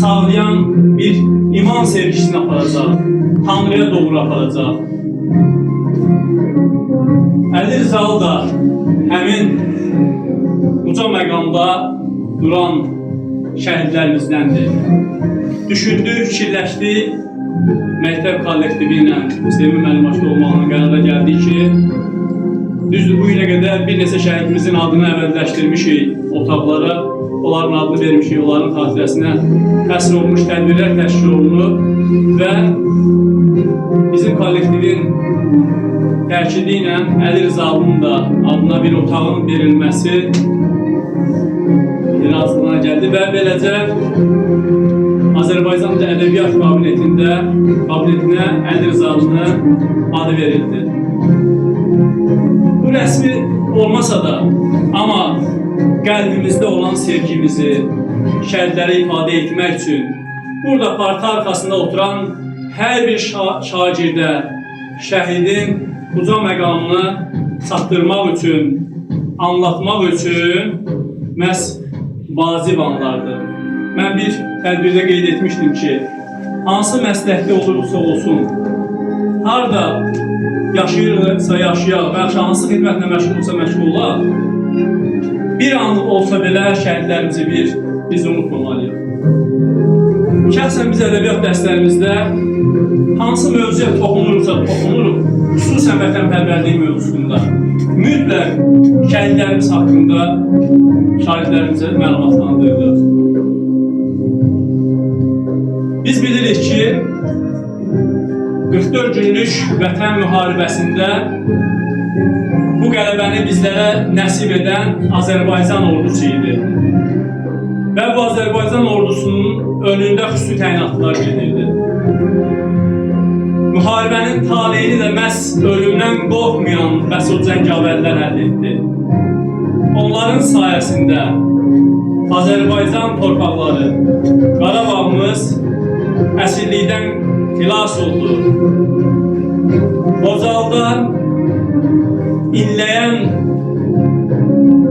çağlayan bir iman sevgisini aparacaq, Tanrıya doğru aparacaq. Əli Rızalı da həmin uca məqamda duran şəhidlərimizdəndir. Düşündü, fikirləşdi, məktəb kollektivi ilə Sevim müəllim başda olmağına qərara gəldi ki, düzdür, bu günə qədər bir neçə şəhidimizin adını əvəzləşdirmişik otaqlara, onların adını vermişik, onların xatirəsinə təsir olmuş tədbirlər təşkil olunub və bizim kollektivin təkidi ilə Əli Rızalının da adına bir otağın verilməsi razılığına gəldi və beləcə Azərbaycan Ədəbiyyat kabinetinə Əli Rızalının adı verildi. Bu rəsmi olmasa da, amma qəlbimizdə olan sevgimizi, şəhidləri ifadə etmək üçün burada parti arxasında oturan hər bir şagirdə şəhidin uca məqamını çatdırmaq üçün, anlatmaq üçün məhz vacib anlardır. Mən bir tədbirdə qeyd etmişdim ki, hansı məsləhətli olursa olsun, harada yaşayırsa yaşayaq və hansı xidmətlə məşğul olsa məşğul olaq, bir anlıq olsa belə şəhidlərimizi biz unutmamalıyıq. Şəxsən biz ədəbiyyat dərslərimizdə hansı mövzuya toxunuruq, xüsusən vətənpərvərlik mövzusunda mütləq şəhidlərimiz haqqında şahidlərimizə məlumatlandırırıq. Biz bilirik ki, 44 günlük vətən müharibəsində bu qələbəni bizlərə nəsib edən Azərbaycan ordusu idi. Və bu Azərbaycan ordusunun önündə xüsusi təyinatlar gedirdi. Müharibənin taleyini də məhz ölümdən qorxmayan bəs o cəngavərlər əldə etdi. Onların sayəsində Azərbaycan torpaqları, Qarabağımız əsirlikdən xilas oldu. Bozalda inləyən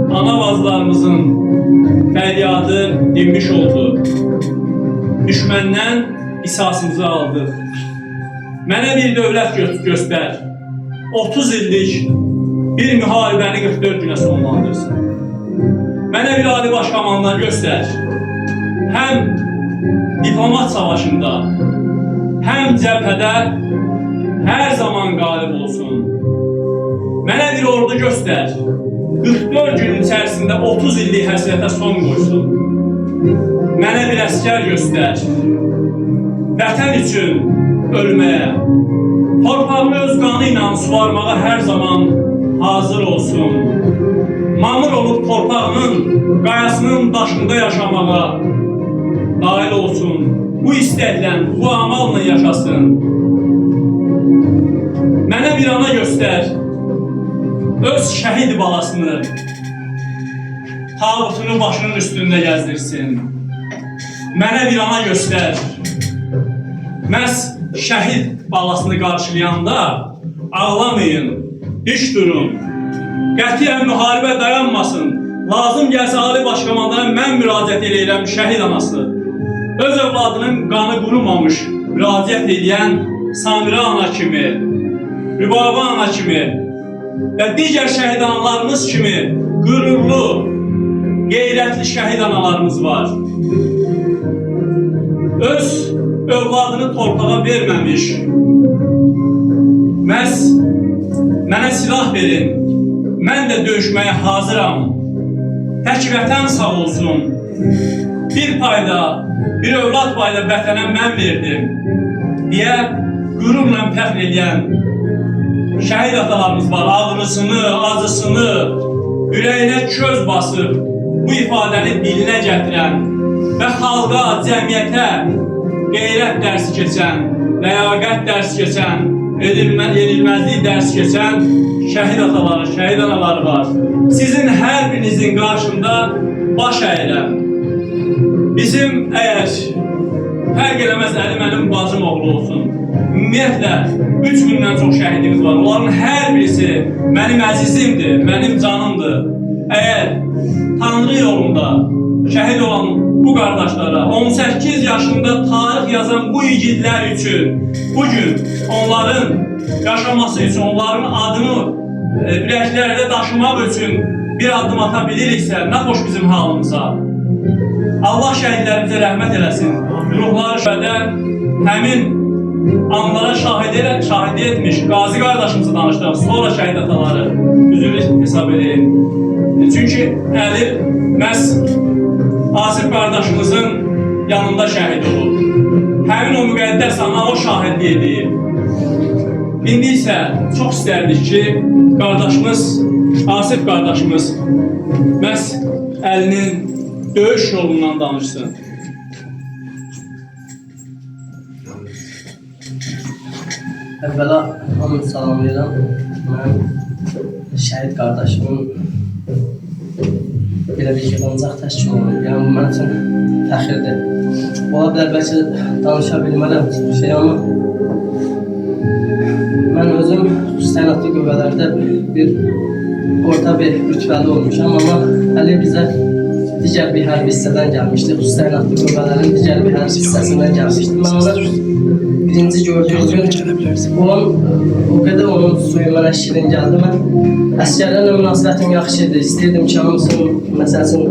anavazlarımızın fəryadı dinmiş oldu. Düşməndən qisasımızı aldıq. Mənə bir dövlət göstər, 30 illik bir müharibəni 44 günə sonlandırsın. Mənə bir adi başkomandan göstər, həm diplomat savaşında, həm cəbhədə hər zaman qalib olsun. Mənə bir ordu göstər, 44 gün içərisində 30 illik həsrətə son qoysun. Mənə bir əskər göstər, vətən üçün ölməyə, torpağını öz qanı ilə suvarmağa hər zaman hazır olsun. Mamur olub torpağının, qayasının daşında yaşamağa nail olsun. Bu istəklə, bu amalla yaşasın. Mənə bir ana göstər, öz şəhid balasını, tabutunu başının üstündə gəzdirsin. Mənə bir ana göstər, məhz şəhid balasını qarşılayanda ağlamayın, Dik durun. Qətiyyən müharibə dayanmasın. Lazım gəlsə Ali Baş Komandana mən müraciət edirəm şəhid anası. Öz övladının qanı qurumamış müraciət edən Samirə ana kimi, Rübabə ana kimi və digər şəhid analarımız kimi qürurlu, qeyrətli şəhid analarımız var. Öz övladını torpağa verməmiş, məhz mənə silah verin, mən də döyüşməyə hazıram, tək vətən sağ olsun, bir payda, bir övlad payda vətənə mən verdim deyə qürurla fəxr edən şəhid atalarımız var. Ağrısını, acısını, ürəyinə köz basıb bu ifadəni dilinə gətirən və xalqa, cəmiyyətə qeyrət dərsi keçən, ləyaqət dərsi keçən, yenilməzlik dərsi keçən şəhid ataları, şəhid anaları var. Sizin hər birinizin qarşında baş əyirəm. Bizim əgər fərq eləməz Əli mənim bacım oğlu olsun. Ümumiyyətlə 3000-dən çox şəhidimiz var. Onların hər birisi mənim əzizimdir, mənim canımdır. Əgər Tanrı yolunda şəhid olan bu qardaşlara 18 yaşında tarix yazan bu yiğitlər üçün bugün onların yaşaması üçün, onların adını ürəklərdə daşımaq üçün bir addım ata biliriksə, nə xoş bizim halımıza. Allah şəhidlərimizə rəhmət eləsin. Ruhları şəhədə həmin anlara şahid etmiş qazi qardaşımızı danışdıq. Sonra şəhid ataları üzülü hesab edin. Çünki Əli məhz Asif qardaşımızın yanında şəhid olub. Həmin o müqəddəs ana o şahidlik edib. İndi isə çox istərdik ki, qardaşımız, Asif qardaşımız məhz Əlinin döyüş yolundan danışsın. Əvvəla hamını salamlayıram. Mən şəhid qardaşımın belə bir yığıncaq təşkil olunur. Yəni bu mənim üçün fəxirdir. Ola bilər bəlkə danışa bilmərəm şey, amma mən özüm xüsusi təyinatlı qüvvələrdə orta bir rütbəli olmuşam, amma Əli bizə digər bir hərbi hissədən gəlmişdi. Xüsusi təyinatlı qüvvələrin digər bir hərbi hissəsindən gəlmişdi. Mən ona birinci gördüyüm gün o qədər onun suyu mənə şirin gəldi. Mən əsgərlərlə münasibətim yaxşı idi. İstəyirdim ki, hamısını, məsəl üçün,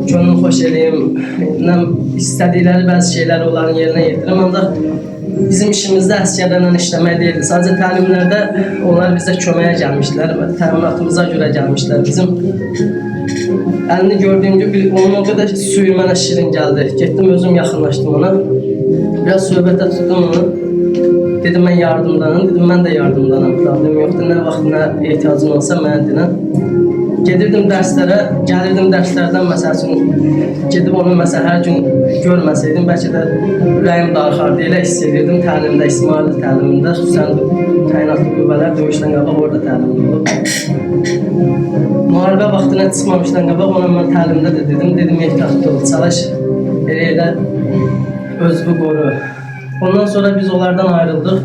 könlümü xoş eləyim, istədikləri bəzi şeyləri onların yerinə yetirəm. Ancaq bizim işimizdə əsgərlərlə işləmək deyildi. Sadəcə təlimlərdə onlar bizə köməyə gəlmişdilər və təminatımıza görə gəlmişdilər. Bizim əlini gördüyüm gün onun o qədər suyu mənə şirin gəldi. Getdim, özüm yaxınlaşdım ona. Biraz söhbətə tutdum onu. Dedim, mən yardımdanım. Dedim, mən də yardımdanam. Problem yoxdur. Nə vaxt, nə ehtiyacın olsa mənə dinəm. Gedirdim dərslərə, gəlirdim dərslərdən, məsəl üçün, gedib onu hər gün görməsəydim, bəlkə də ürəyim darxardı. Elə hiss edirdim təlimdə, İsmail təlimində, xüsusən təyinatlı qüvvələr döyüşdən qabaq orada təlimdə olub. Müharibə vaxtına çıxmamışdan qabaq ona mən təlimdə də dedim, ehtiyatlı ol, çalış, elə özünü qoru. Ondan sonra biz onlardan ayrıldıq.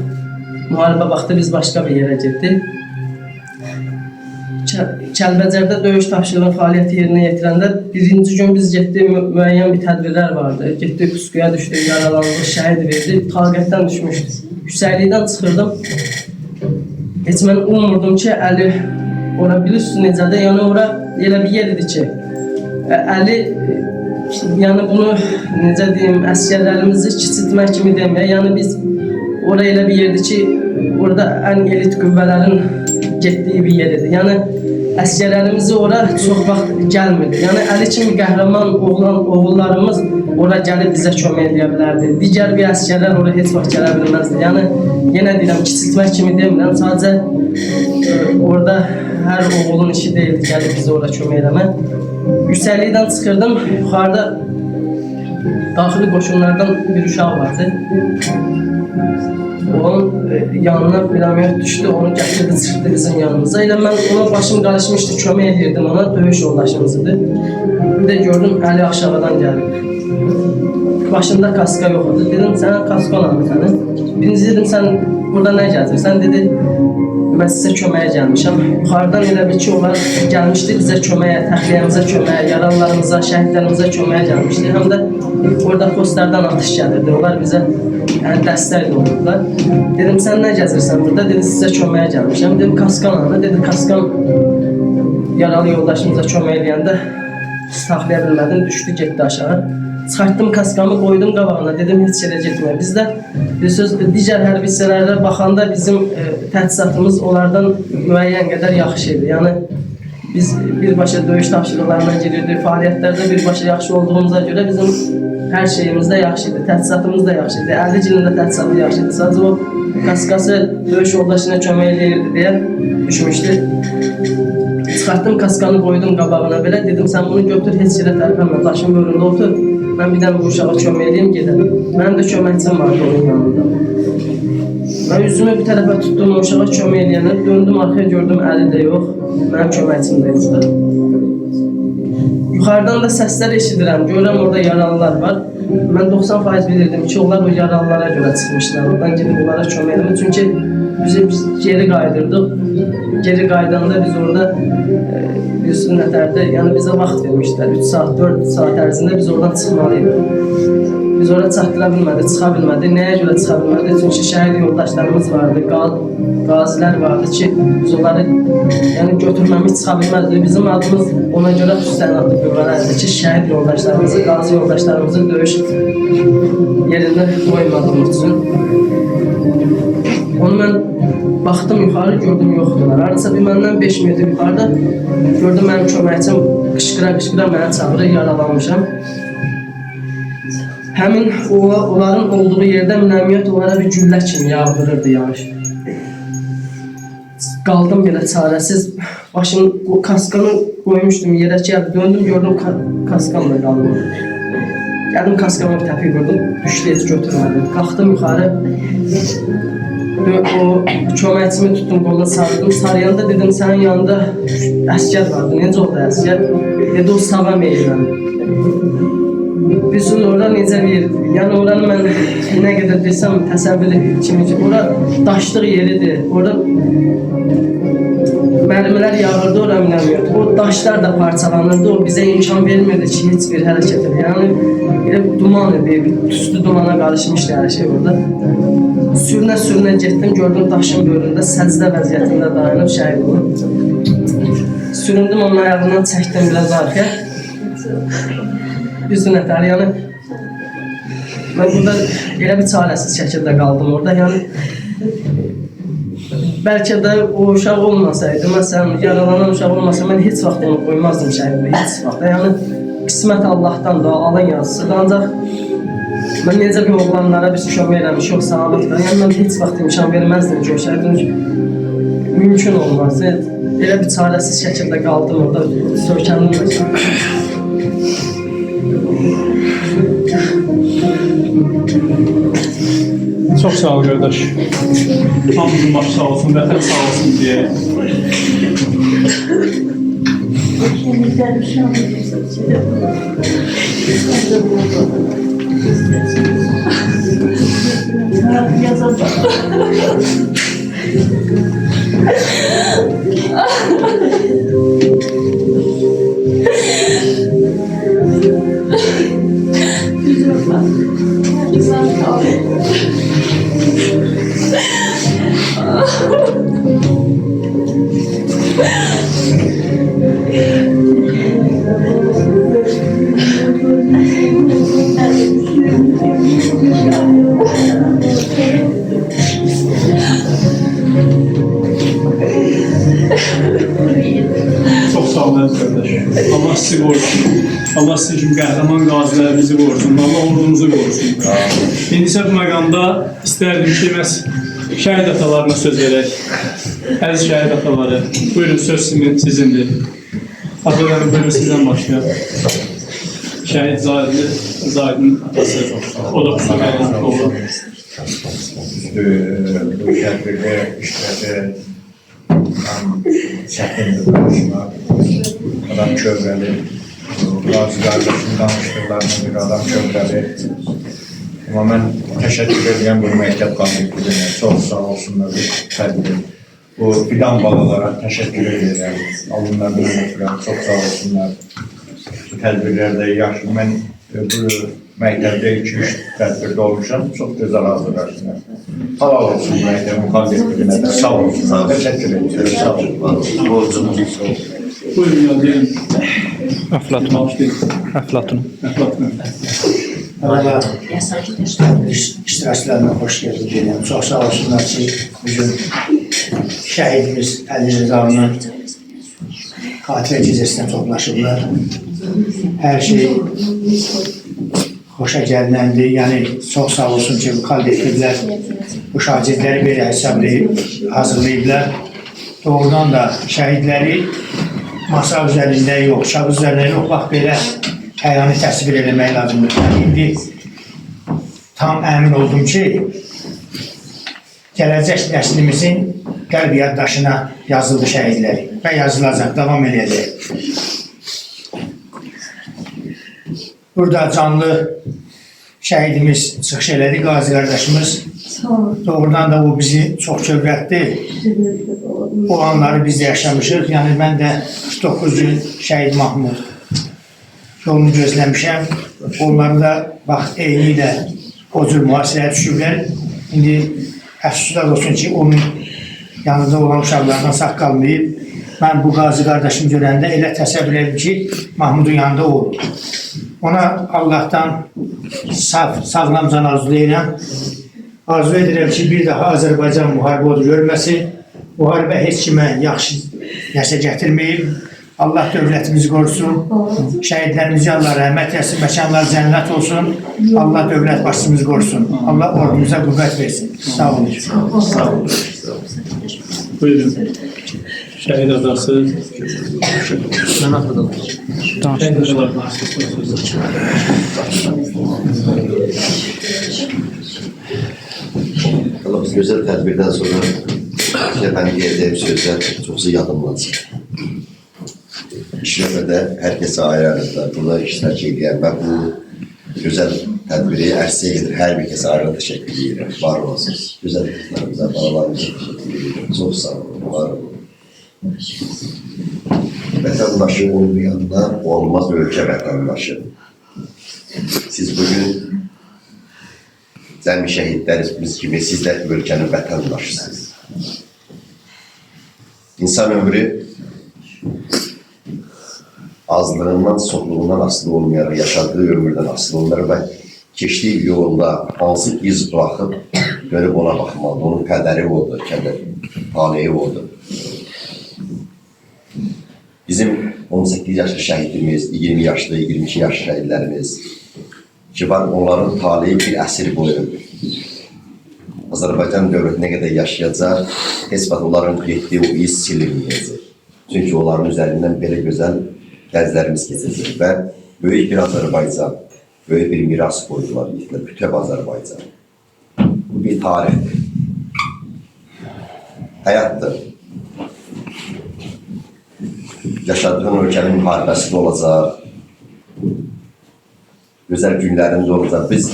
Müharibə vaxtı biz başqa bir yerə getdik. Kəlbəcərdə döyüş tapşırığı fəaliyyəti yerinə yetirəndə birinci gün biz getdik, müəyyən bir tədbirlər vardı. Getdik, puskuya düşdük, yaralandıq, şəhid verdik, taqətdən düşmüşdük. Yüksəklikdən çıxırdım. Heç mən umurdum ki, Əli ora bilirsiniz necədir, yəni ora elə bir yer idi ki, Əli, yəni bunu necə deyim, əsgərlərimizi kiçiltmək kimi deməyə, yəni biz ora elə bir yerdir ki, orada ən elit qüvvələrin getdiyi bir yer idi. Yəni əsgərlərimizi ora çox vaxt gəlmirdi. Yəni Əli kimi qəhrəman oğullarımız ora gəlib bizə kömək edə bilərdi. Digər bir əsgərlər ora heç vaxt gələ bilməzdi. Yəni yenə deyirəm, kiçiltmək kimi demirəm, sadəcə orada hər oğulun işi deyildi gəlib bizə ora kömək eləmək. Yüksəklikdən çıxırdım, yuxarıda daxili qoşunlardan bir uşaq vardı. Onun yanına bir ameliyat düşdü, onu gətirdi, çıxdı bizim yanımıza. Elə mən ona başım qarışmışdı, kömək edirdim ona, döyüş yoldaşımızdır. Bir də gördüm, Əli aşağıdan gəlir. başında kaska yox idi. Dedim, sənin kaskan aldı sənin. Birinci dedim, sən burada nə gəzirsən? Dedi, mən sizə köməyə gəlmişəm. Yuxarıdan elə bil ki, onlar gəlmişdi bizə köməyə, təxliyəmizə köməyə, yaralılarımıza, şəhidlərimizə köməyə gəlmişdi. Həm də orada postlardan atış gəlirdi. Onlar bizə yəni, dəstək olurdular. Dedim, sən nə gəzirsən burada? Dedi, sizə köməyə gəlmişəm. Dedim, kaskan aldı. Dedi, kaskan yaralı yoldaşımıza kömək eləyəndə saxlaya bilmədim, düşdü, getdi aşağı. Çıxartdım kaskamı, qoydum qabağına, dedim heç yerə getmə. Bizdə bir söz, digər hərbi hissələrdə baxanda bizim təchizatımız onlardan müəyyən qədər yaxşı idi. Yəni biz birbaşa döyüş tapşırıqlarına girirdik, fəaliyyətlərdə birbaşa yaxşı olduğumuza görə bizim hər şeyimiz də yaxşı idi, təchizatımız da yaxşı idi. 50 ilində təchizatı yaxşı idi. Sadəcə o kaskası döyüş yoldaşına kömək eləyirdi deyə düşmüşdü. Çıxartdım kaskanı, qoydum qabağına belə, dedim sən bunu götür, heç yerə tərpənmə, daşın bölündə otur. Mən bir dənə bu uşağa kömək edeyim, gedəm. Mənim də köməkçim vardı onun yanında. Mən üzümü bir tərəfə tutdum, o uşağa kömək edəyənə, döndüm arxaya gördüm, əli də yox, mənim köməkçim də yoxdur. Yuxarıdan da səslər eşidirəm, görürəm orada yaralılar var. Mən 90% bilirdim ki, onlar o yaralılara görə çıxmışlar, oradan gedib onlara kömək edim. Çünki biz geri qaydırdıq. Geri qaydanda biz orada bir nətərdə, yəni bizə vaxt vermişdilər. 3 saat, 4 saat ərzində biz oradan çıxmalıyıq. Biz orada çatdıra bilmədik, çıxa bilmədik. Nəyə görə çıxa bilmədik? Çünki şəhid yoldaşlarımız vardı, qazilər vardı ki, biz onları yəni, götürməmiş çıxa bilmədik. Bizim adımız ona görə xüsusən adlı qüvvələrdir ki, şəhid yoldaşlarımızı, qazi yoldaşlarımızı döyüş yerində qoymadığımız üçün. Onu mən baxdım yuxarı, gördüm yoxdular. Hardasa bir məndən 5 metr yuxarıda gördüm mənim köməkçim qışqıra-qışqıra mənə çağırır, yaralanmışam. Həmin onların olduğu yerdə minəmiyyət onlara bir güllə kimi yağdırırdı yağış. Qaldım belə çarəsiz, başım kaskanı qoymuşdum yerə ki, döndüm gördüm kaskamla qaldım. Gəldim kaskamı təpik vurdum, düşdü, heç götürmədim. Qalxdım yuxarı. O köməkçimi tutdum, qoluna sardım. Sarıyanda dedim, sənin yanında əskər vardı. Necə oldu əskər? Dedi, o sava meyilən. Biz orada necə bir, yəni oranı mən nə qədər desəm təsəvvür kimi ki, ora daşlıq yeridir. Orada mərmilər yağırdı, ora minəmiyordu. O daşlar da parçalanırdı, o bizə imkan vermirdi ki, heç bir hərəkət edir. Yəni, elə duman idi, tüstü dumana qarışmışdı hər şey orada. Sürünə getdim, gördüm daşın bölündə, səcdə vəziyyətində dayanıb şəhid olub. Süründüm, onun ayağından çəkdim biraz arxaya. Üzü nətər, yəni mən burada elə bir çarəsiz şəkildə qaldım orada, yəni bəlkə də o uşaq olmasaydı, məsələn, yaralanan uşaq olmasa mən heç vaxt onu qoymazdım şəhidimə, heç vaxt. Yəni qismət Allahdan da, alın yazısıdır, ancaq mən necə bir oğlanlara biz kömək eləmiş, yox, sağlıqdır, yəni mən heç vaxt imkan verməzdim ki, o şəhidin mümkün olmaz. Elə bir çarəsiz şəkildə qaldım orada, sökəndim məsələn. Çox sağ ol qardaş. Hamımızın başı sağ olsun, vətən sağ olsun deyə. Çox sağ olun qardaş. Allah sizi qorusun. Allah sizin kimi qəhrəman qazilərimizi qorusun. Allah ordumuzu qorusun. İndi isə bu məqamda istərdim ki, məhz şəhid atalarına söz verək. Əziz şəhid ataları, buyurun söz sizindir. Atalarım, buyurun sizdən başlayaq. Şəhid Zahidin atası, o da kusura qayıtlı oldu. Bu tədbirdə işlədi, tam çətindir danışmaq, adam kövrəli, bazı qardaşın danışdıqlarını bir adam kövrəli, Amma mən təşəkkür edirəm bu məktəb kollektivinə. Çox sağ olsunlar bu tədbir. Bu fidan balalara təşəkkür edirəm. Alınlardan ötürəm. Çox sağ olsunlar. Bu tədbirlərdə yaxşı. Mən bu məktəbdə 2-3 tədbirdə olmuşam. Çox gözəl hazırlaşdılar. Halal olsun məktəbin kollektivinə də. Sağ olsunlar. Təşəkkür edirəm. Sağ olun. Borcumuz olsun. Buyurun ya diyelim. Əflatun. Merhaba, iştirakçılarına hoş geldiniz. Çok sağ olsunlar ki bugün şehidimiz Ali Rıza'nın xatirə gecəsinə toplaşıblar. Her şey hoşa gələndir. Yani çok sağ olsun ki bu kollektivlər bu şahidləri belə hazırlayıblar. Doğrudan da şəhidləri masa üzerinde yok, şab üzerinde yok. Bak böyle həyani təsvir eləmək lazımdır. Yani indi tam əmin oldum ki, gələcək nəslimizin qəlb yaddaşına yazıldı şəhidləri və yazılacaq, devam edəcək. Burada canlı şəhidimiz çıxış elədi, Qazi qardaşımız. Doğrudan da o bizi çox kövrətdi. O anları biz də yaşamışıq. Yəni mən də 49 gün şəhid Mahmud yolunu gözləmişəm. Onları da bax eyni ilə o cür mühasirəyə düşüblər. İndi əfsuslar olsun ki, onun yanında olan uşaqlardan sağ qalmayıb. Mən bu Qazi qardaşımı görəndə elə təsəvvür edim ki, Mahmudun yanında olur. Ona Allah'tan sağlam can arzulayıram. Arzu edirəm ki, bir daha Azərbaycan müharibə odu görməsin. Müharibə heç kimə yaxşı nəsə gətirməyib. Allah dövlətimizi qorusun. Şəhidlərimizi Allah rəhmət etsin. Məkanlar cənnət olsun. Allah dövlət başçımızı qorusun. Allah ordumuza qüvvət versin. Sağ olun. Sağ olun. Buyurun. Şəhid adası. Mən atladım. Şəhid adalarına Allah güzel tədbirdən sonra ben diyeceğim sözler çoksa yadımlansın. İşlemede herkese ayrı burada iştirak edən və bu güzel tədbiri ərsəyə gedir. Hər bir kəsə ayrı təşəkkür edirəm. Var olasınız. Güzel qızlarımıza, balalarımıza təşəkkür edirəm. Çox sağ olun, var olun. Vətəndaşı olmayanda olmaz ölkə vətəndaşı. Siz bugün cəmi şəhidlərimiz kimi siz də ölkənin vətəndaşısınız. İnsan ömrü azlığından, çoxluğundan asılı olmayaraq yaşadığı ömürdən asılı olmalar və keçdiyi yolda hansı iz bıraxıb dönüb ona baxmalı. Onun qədəri oldu, taleyi oldu. Bizim 18 yaşlı şəhidimiz, 20 yaşlı, 22 yaşlı şəhidlərimiz ki var, onların taleyi bir əsr boyu Azərbaycan dövləti nə qədər yaşayacaq, heç vaxt onların etdiyi o iz silinməyəcək. Çünki onların üzərindən belə gözəl gəzlərimiz keçəcək və böyük bir Azərbaycan, böyük bir miras qoydular bütöv Azərbaycan. Bu bir tarixdir, həyatdır. Yaşadığın ölkənin müharibəsində olacaq, gözəl günlərində olacaq. Biz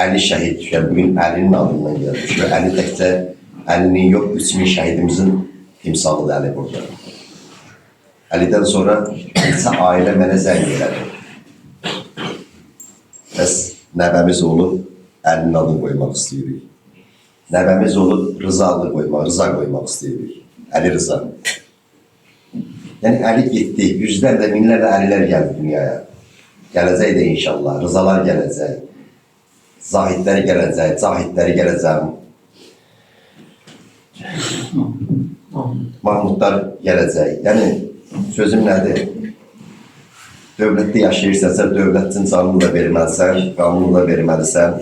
Əli şəhid düşən, bugün Əlinin adından gəlmiş və Əli təkcə Əlinin yox, 3000 şəhidimizin timsalıdır Əli burada. Əlidən sonra neçə ailə mənə zəng elədi. Bəs nəvəmiz olub, Əlinin adını qoymaq istəyirik. Nəvəmiz olub, Rıza qoymaq istəyirik. Əli Rıza. Yəni Əli getdi, yüzlərlə, minlərlə Əlilər gəldi dünyaya. Gələcək də inşallah, Rızalar gələcək. Zahidləri gələcək, Cahidləri gələcək. Mahmudlar gələcək. Yəni, sözüm nədir? Dövlətdə yaşayırsansə, dövlətin canını da verməlisən, qanunu da verməlisən.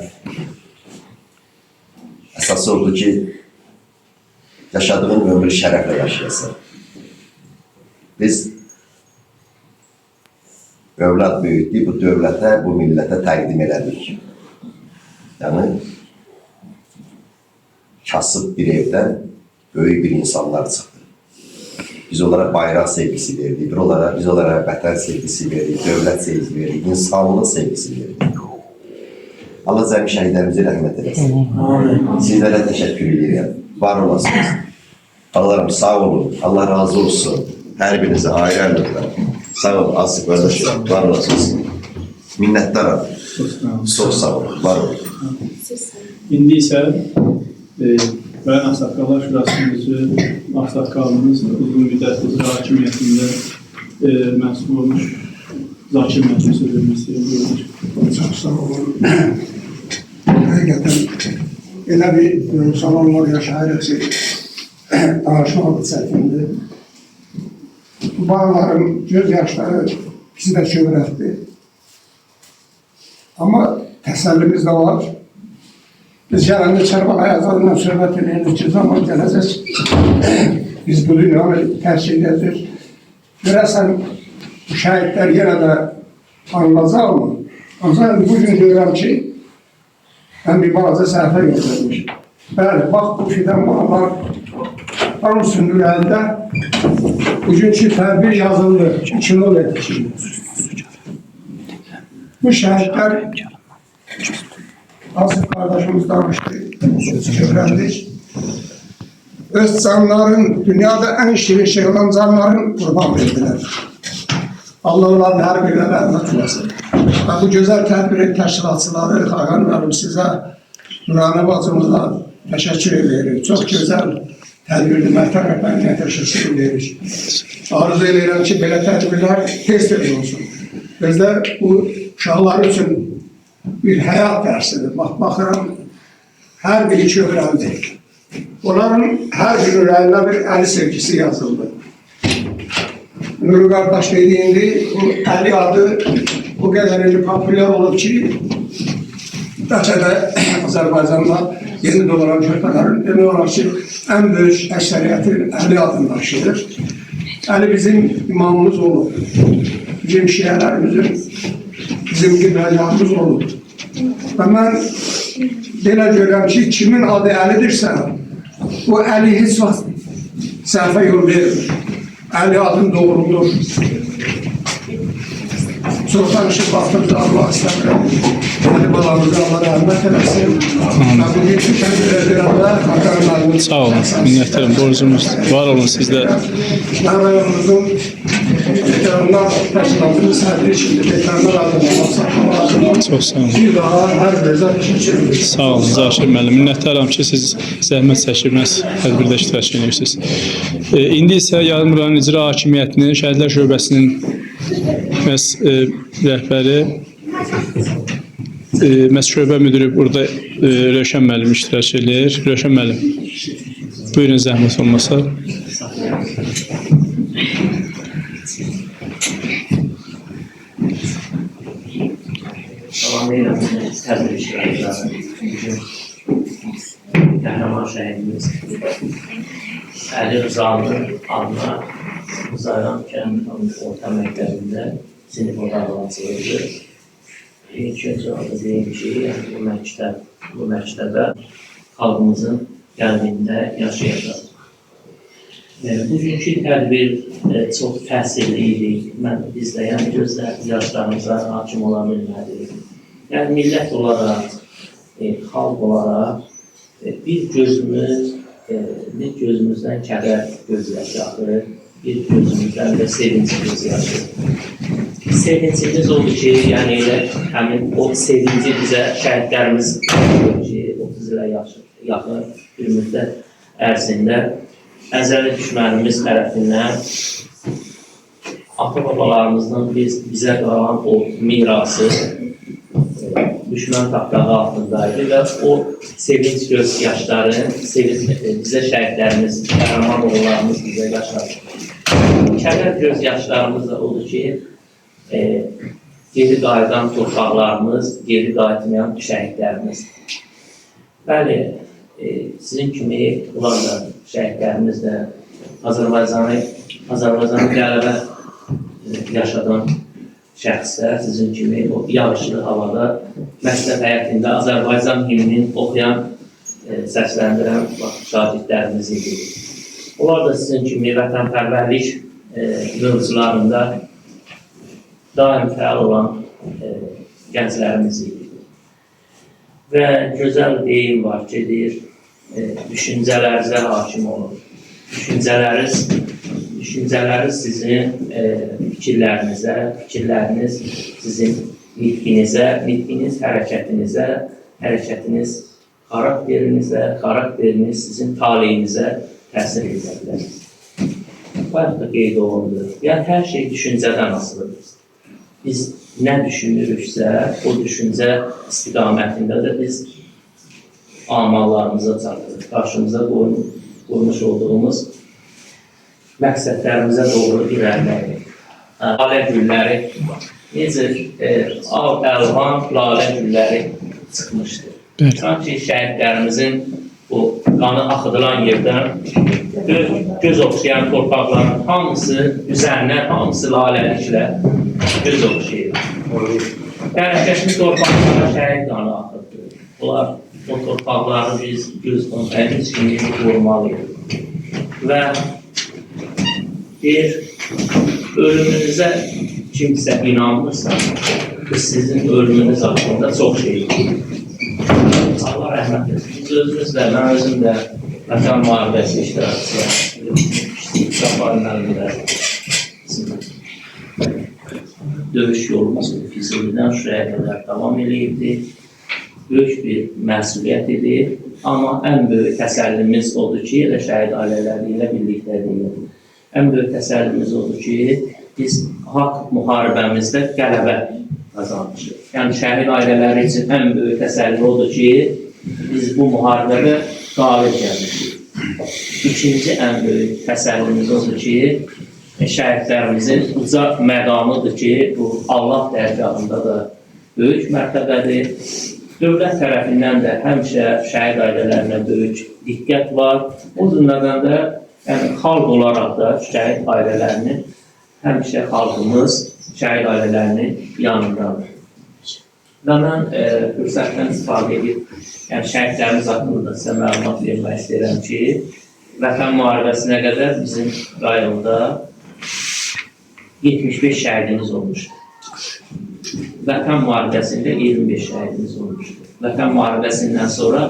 Əsası odur ki, yaşadığın ömrü şərəflə yaşayasın. Biz övlad böyütdük, bu dövlətə, bu millətə təqdim elədik. Yəni, kasıb bir evdən böyük bir insanlar çıxdı. Biz onlara bayraq sevgisi verdik, biz onlara vətən sevgisi verdik, dövlət sevgisi verdik, insanlıq sevgisi verdik. Allah cəmi şəhidlərimizi rəhmət eləsin. Sizlərə təşəkkür edirəm. Var olasınız. Allah'ım sağ olun. Allah razı olsun. Her birinize ayrı. Sağ olun Asif kardeşim. Var olasınız. Minnettarım. Çok sağ olun. Var olun. İndi isə Bəyan Ağsaqqallar Şurasının üzvü Ağsaqqalımız uzun müddət icra hakimiyyətində məsul olmuş Zakir müəllim sözünü istəyir. Çox sağ olun. Həqiqətən elə bir salonlar yaşayırıq ki, danışmaq çətindir. Bu bağların göz yaşları bizi də kövrətdir. Amma təsəllimiz də var. Biz gələndə Kərbalay Azadla söhbət edirik ki, zaman gələcək. Biz bu dünyanı tərk edəcək. Görəsən, bu şəhidlər yenə də anılacaq mı? Ancaq bugün görürəm ki, mən bir balaca səhvə götürmüşüm. Bəli, bax bu fidan bağlar hamısının ürəyində bugünkü tədbir yazıldı, 2012. Bu şəhidlər Asif kardeşimiz danıştı, öğrendik. Öz canların, dünyada en şirin şey olan canların kurban verdiler. Allah onların her birine rahmet eylesin. Ve bu güzel tedbirin teşkilatçıları, Hakanlarım size, Nurani bacımızla teşekkür ederiz. Çok güzel tedbirli məhkəmələrlə teşekkür ederiz. Arzu edirəm ki, belə tedbirler tez olsun. Bizler bu uşaqlar için bir hayat dersidir. Baxıram, her biri ki öğrendik. Onların her bir ürəyində bir əli sevgisi yazıldı. Nuri qardaş dediğinde bu əli adı bu kadar popüler olub ki, bəlkə də Azərbaycanda yeni doğulan körpələrin demək olar ki, en büyük əksəriyyəti əli adını daşıyır. Əli bizim imamımız olub, bizim şiələrimizin, bizim qiblələrimiz olub. Və mən belə görürəm ki, kimin adı Əlidirsə, o Əli heç vaxt səhvə yol verir. Əli adın doğrudur. Çox danışıb baxdığımda Allah istəmirəm. Əli balamızı Allah rəhmət eləsin. Və bugün tükəndir edirəndə Hakanlarımız. Sağ olun, minnətlərim, borcumuz var olun sizdə. Mən rayonumuzun veteranlar təşkilatının sədri şimdi veteranlar adına Çox sağ olun. bir daha hər birinizə teşekkür ederim. Sağ olun Zakir müəllim. Minnətdaram ki, siz zəhmət çəkilməz tədbirdə iştirak edirsiniz. İndi isə Yarım rayon icra hakimiyyətinin Şəhidlər şöbəsinin rəhbəri şöbə müdürü burada Rövşən müəllim iştirak edir. Rövşən müəllim, buyurun zəhmət olmasa. Tamamıyla tədbir iştirakçıları, bugün qəhrəman şəhidimiz Əli Rızalının adına Zayran Kərim Orta Məktəbində sinif otaqlançılıdır. İlk öncə orada deyim ki, bu məktəbə xalqımızın qəlbində yaşayacaq. Bugünkü tədbir çox təsirli idi. Mən izləyən yaşlarımıza hakim ola bilmədik. Yəni millət olaraq, xalq olaraq bir gözümüzdən kədər göz yaşı axır, bir gözümüzdən də sevinç göz yaşı. Sevincimiz oldu ki, yəni elə həmin o sevinci bizə şəhidlərimiz ki, 30 ilə yaxın bir müddət ərzində əzəli düşmənimiz tərəfindən ata-babalarımızdan bizə qalan o mirası düşmən tapdağı altındaydı və o sevinç göz yaşları, bizə şəhidlərimiz, qəhrəman oğullarımız bizə yaşadı. Kədər göz yaşlarımız da oldu ki, geri qayıdan torpaqlarımız, geri qayıtmayan şəhidlərimiz. Bəli, sizin kimi ular da şəhidlərimiz də Azərbaycanı qələbə yaşadan şəxslər, sizin kimi o yağışlı havada məktəb həyətində Azərbaycan himnini oxuyan, səsləndirən şagirdlərimiz idi. Onlar da sizin kimi vətənpərvərlik mövzularında daim fəal olan gənclərimiz idi. Və gözəl deyim var ki, deyir, düşüncələrinizə hakim olun. Düşüncələriniz sizin fikirlərinizə, fikirləriniz sizin nitqinizə, nitqiniz hərəkətinizə, hərəkətiniz xarakterinizə, xarakteriniz sizin taleyinizə təsir edə bilər. Bayaq da qeyd olundu. Yəni, hər şey düşüncədən asılıdır. Biz nə düşünürüksə, o düşüncə istiqamətində də biz amallarımıza çatırıq. Qarşımıza qoymuş olduğumuz məqsədlərimizə doğru irəliləyirik. Lalə gülləri, necə əlvan lalə gülləri çıxmışdır. Sanki şəhidlərimizin bu qanı axıdılan yerdən göz oxşayan torpaqların hamısı üzərinə, hamısı laləliklə göz oxşayır. Hərəkətli torpaqlara şəhid qanı axıdır. Bunlar o torpaqları biz göz qontayımız kimi qorumalıyıq. Və deyir, ölümünüzə kimsə inanmırsa, biz sizin ölümünüz haqqında çox şey deyil. Allah rəhmət etsin. Biz özümüzlə, mən özüm də Vətən müharibəsi iştirakçısı, dövüş yolumuz Füzulidən Şuraya qədər davam edibdir. Böyük bir məsuliyyət idi. Amma ən böyük təsəllimiz odur ki, elə şəhid ailələri ilə birlikdə deyilir. Ən böyük təsəllimiz odur ki, biz haqq müharibəmizdə qələbə qazanmışıq. Yəni, şəhid ailələri üçün ən böyük təsəlli odur ki, biz bu müharibədə qalib gəlmişik. İkinci ən böyük təsəllimiz odur ki, şəhidlərimizin uca məqamıdır ki, bu Allah dərgahında da böyük mərtəbədir. Dövlət tərəfindən də həmişə şəhid ailələrinə böyük diqqət var. O cümlədən də xalq olaraq da şəhid ailələrinin həmişə xalqımız şəhid ailələrinin yanındadır. Və mən fürsətdən istifadə edib, yəni şəhidlərimiz haqqında sizə məlumat vermək istəyirəm ki, Vətən müharibəsinə qədər bizim rayonda 75 şəhidimiz olmuşdur. Vətən müharibəsində 25 şəhidimiz olmuşdur. Vətən müharibəsindən sonra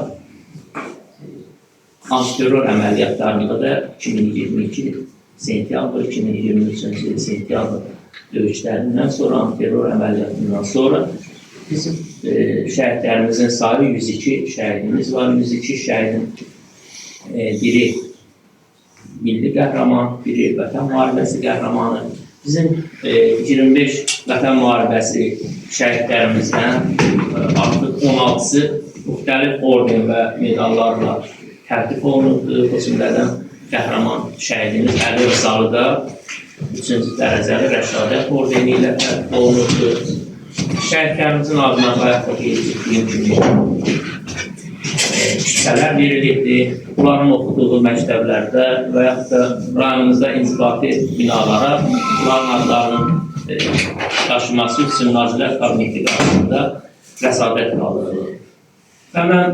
antiterror əməliyyatlarında da 2022 sentyabr, 2023 sentyabr döyüşlərindən sonra, antiterror əməliyyatından sonra bizim şəhidlərimizin sayı 102 şəhidimiz var. 102 şəhidin biri milli qəhrəman, biri Vətən müharibəsi qəhrəmanı. Bizim 25 Vətən müharibəsi şəhidlərimizdən artıq 16-sı müxtəlif orden və medallarla tərtib olunubdur. O cümlədən qəhrəman şəhidimiz Əli Rızalı da 3-cü dərəcəli rəşadət ordeni ilə tərtib olunubdur. Şəhidlərimizin adına bayaq da qeyd etdiyim kimi küçələr verilibdir. Bunların oxuduğu məktəblərdə və yaxud da rayonumuzda inzibati binalara bunların adlarının daşıması üçün Nazirlər Kabineti qarşısında rəsadət qaldırılır. Və mən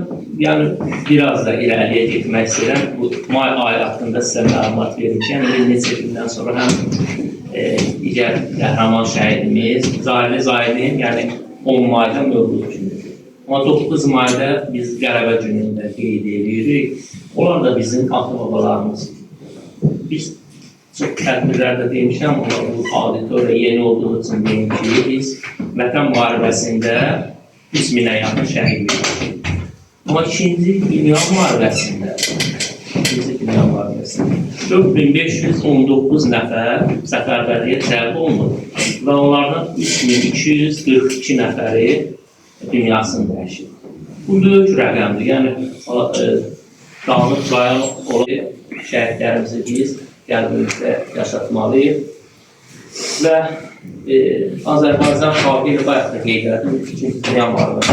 biraz da irəliyə getmək istəyirəm. Bu may ayı haqqında sizə məlumat verirkən, bir neçə gündən sonra həm digər qəhrəman şəhidimiz, Zahirli Zahidin, yəni 10 mayda mövlud günüdür. Amma 9 mayda biz qələbə günündə qeyd edirik. Onlar da bizim ata-babalarımız. Biz çox tədbirlərdə demişəm, amma bu auditoriya yeni olduğu üçün deyim ki, biz Vətən müharibəsində 3000-ə yaxın şəhid verdik. Amma ikinci dünya müharibəsində 4519 nəfər səfərbərliyə cəlb olunur və onlardan 3242 nəfəri dünyasını dəyişir. Bu böyük rəqəmdir. Yəni, dağınıq rayon olan şəhidlərimizi biz qəlbimizdə yaşatmalıyıq və Azərbaycan xalqı ilə bayaq da qeyd edim, 2-ci dünya müharibəsi.